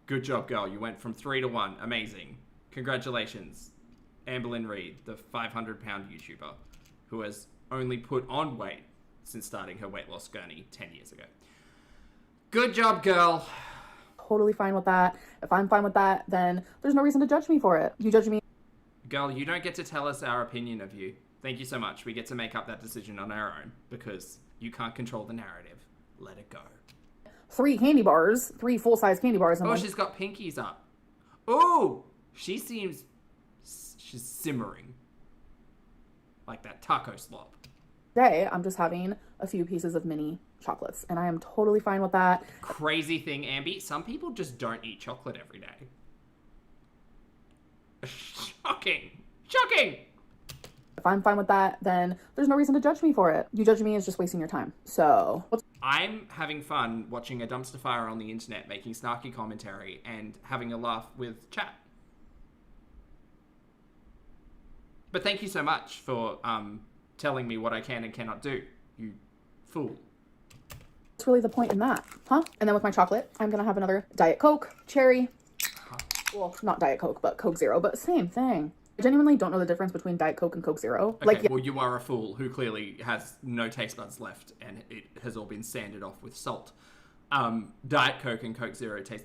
Good job, girl. You went from 3 to 1. Amazing. Congratulations. Amberlynn Reid, the 500-pound YouTuber who has only put on weight since starting her weight loss journey 10 years ago. Good job, girl. totally fine with that. If I'm fine with that, then there's no reason to judge me for it. You judge me. Girl, you don't get to tell us our opinion of you. Thank you so much. We get to make up that decision on our own because you can't control the narrative. Let it go. 3 candy bars, 3 full-size candy bars. Oh, she's got pinkies up. Oh, she seems... she's simmering. Like that taco slop. Today, I'm just having a few pieces of mini chocolates, and I am totally fine with that. Crazy thing, Ambi. Some people just don't eat chocolate every day. Shocking. Shocking! If I'm fine with that, then there's no reason to judge me for it. You judging me is just wasting your time. So, I'm having fun watching a dumpster fire on the internet, making snarky commentary, and having a laugh with chat. But thank you so much for telling me what I can and cannot do, you fool. what's really the point in that, huh? And then with my chocolate, I'm gonna have another Diet Coke, cherry. Well, not Diet Coke, but Coke Zero, but same thing. I genuinely don't know the difference between Diet Coke and Coke Zero. Okay, well, you are a fool who clearly has no taste buds left, and it has all been sanded off with salt. Diet Coke and Coke Zero taste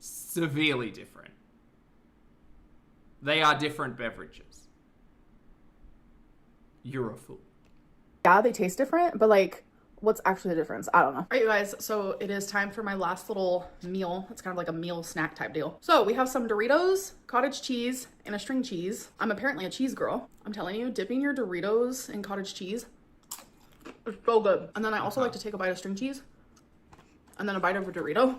severely different. They are different beverages. You're a fool. Yeah, they taste different, but like, what's actually the difference? I don't know. All right, you guys, so it is time for my last little meal. It's kind of like a meal snack type deal. So we have some Doritos, cottage cheese, and a string cheese. I'm apparently a cheese girl. I'm telling you, dipping your Doritos in cottage cheese is so good. And then I also like to take a bite of string cheese and then a bite of a Dorito.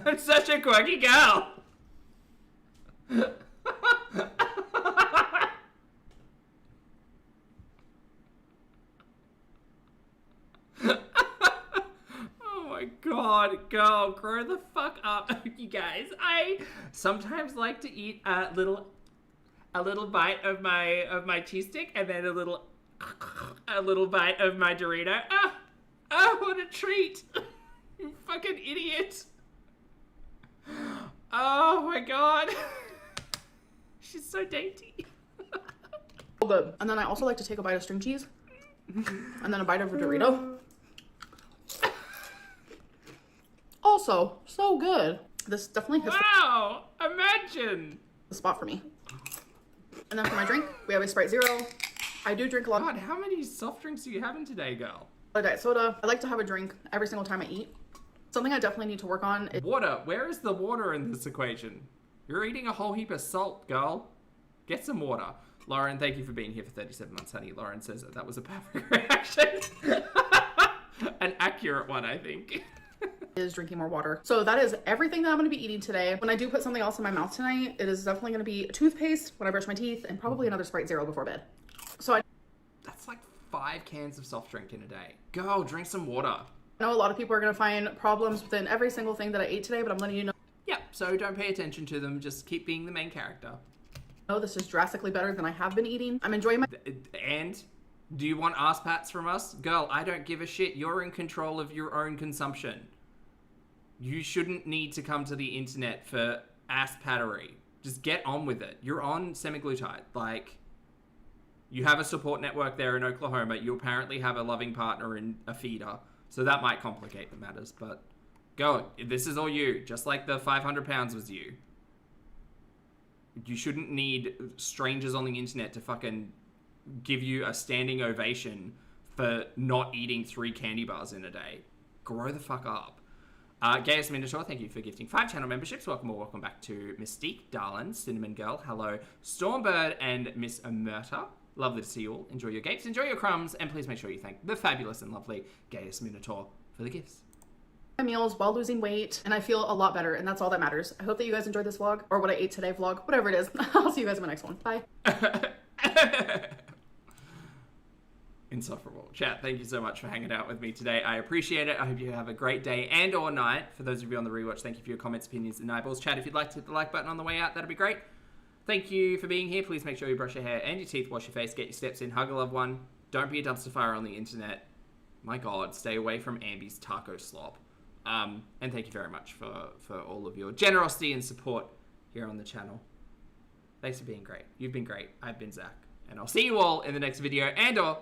I'm such a quirky girl. Oh my god, girl, grow the fuck up, you guys. I sometimes like to eat a little bite of my cheese stick and then a little A little bite of my Dorito. Oh, what a treat. You fucking idiot. Oh my god. She's so dainty. So good. And then I also like to take a bite of string cheese. And then a bite of a Dorito. Also, so good. This definitely hits Wow, imagine. the spot for me. And then for my drink, we have a Sprite Zero. I do drink a lot God, how many soft drinks are you having today, girl? of diet soda. I like to have a drink every single time I eat. Something I definitely need to work on is Water. Where is the water in this equation? You're eating a whole heap of salt, girl. Get some water. Lauren, thank you for being here for 37 months, honey. Lauren says that was a perfect reaction. An accurate one, I think. drinking more water. So that is everything that I'm going to be eating today. When I do put something else in my mouth tonight, it is definitely going to be toothpaste when I brush my teeth and probably another Sprite Zero before bed. So That's like 5 cans of soft drink in a day. Go, drink some water. I know a lot of people are going to find problems within every single thing that I ate today, but I'm letting you know Yeah, so don't pay attention to them. Just keep being the main character. this is drastically better than I have been eating. I'm enjoying my And do you want ass pats from us? Girl, I don't give a shit. You're in control of your own consumption. You shouldn't need to come to the internet for ass pattery. Just get on with it. You're on semaglutide. Like, you have a support network there in Oklahoma. You apparently have a loving partner in a feeder. So that might complicate the matters, but go. This is all you. Just like the 500 pounds was you. You shouldn't need strangers on the internet to fucking give you a standing ovation for not eating 3 candy bars in a day. Grow the fuck up. Gaius Minotaur, thank you for gifting 5 channel memberships. Welcome or welcome back to Mystique, Darlin, Cinnamon Girl, hello, Stormbird, and Miss Amerta. Lovely to see you all. Enjoy your gapes, enjoy your crumbs, and please make sure you thank the fabulous and lovely Gaius Minotaur for the gifts. meals while losing weight, and I feel a lot better, and that's all that matters. I hope that you guys enjoyed this vlog, or what I ate today vlog, whatever it is. I'll see you guys in my next one. Bye. Insufferable. Chat, thank you so much for hanging out with me today. I appreciate it. I hope you have a great day and or night. For those of you on the rewatch, thank you for your comments, opinions, and eyeballs. Chat, if you'd like to hit the like button on the way out, that'd be great. Thank you for being here. Please make sure you brush your hair and your teeth, wash your face, get your steps in, hug a loved one. Don't be a dumpster fire on the internet. My God, stay away from Ambi's taco slop. And thank you very much for all of your generosity and support here on the channel. Thanks for being great. You've been great. I've been Zach. And I'll see you all in the next video and or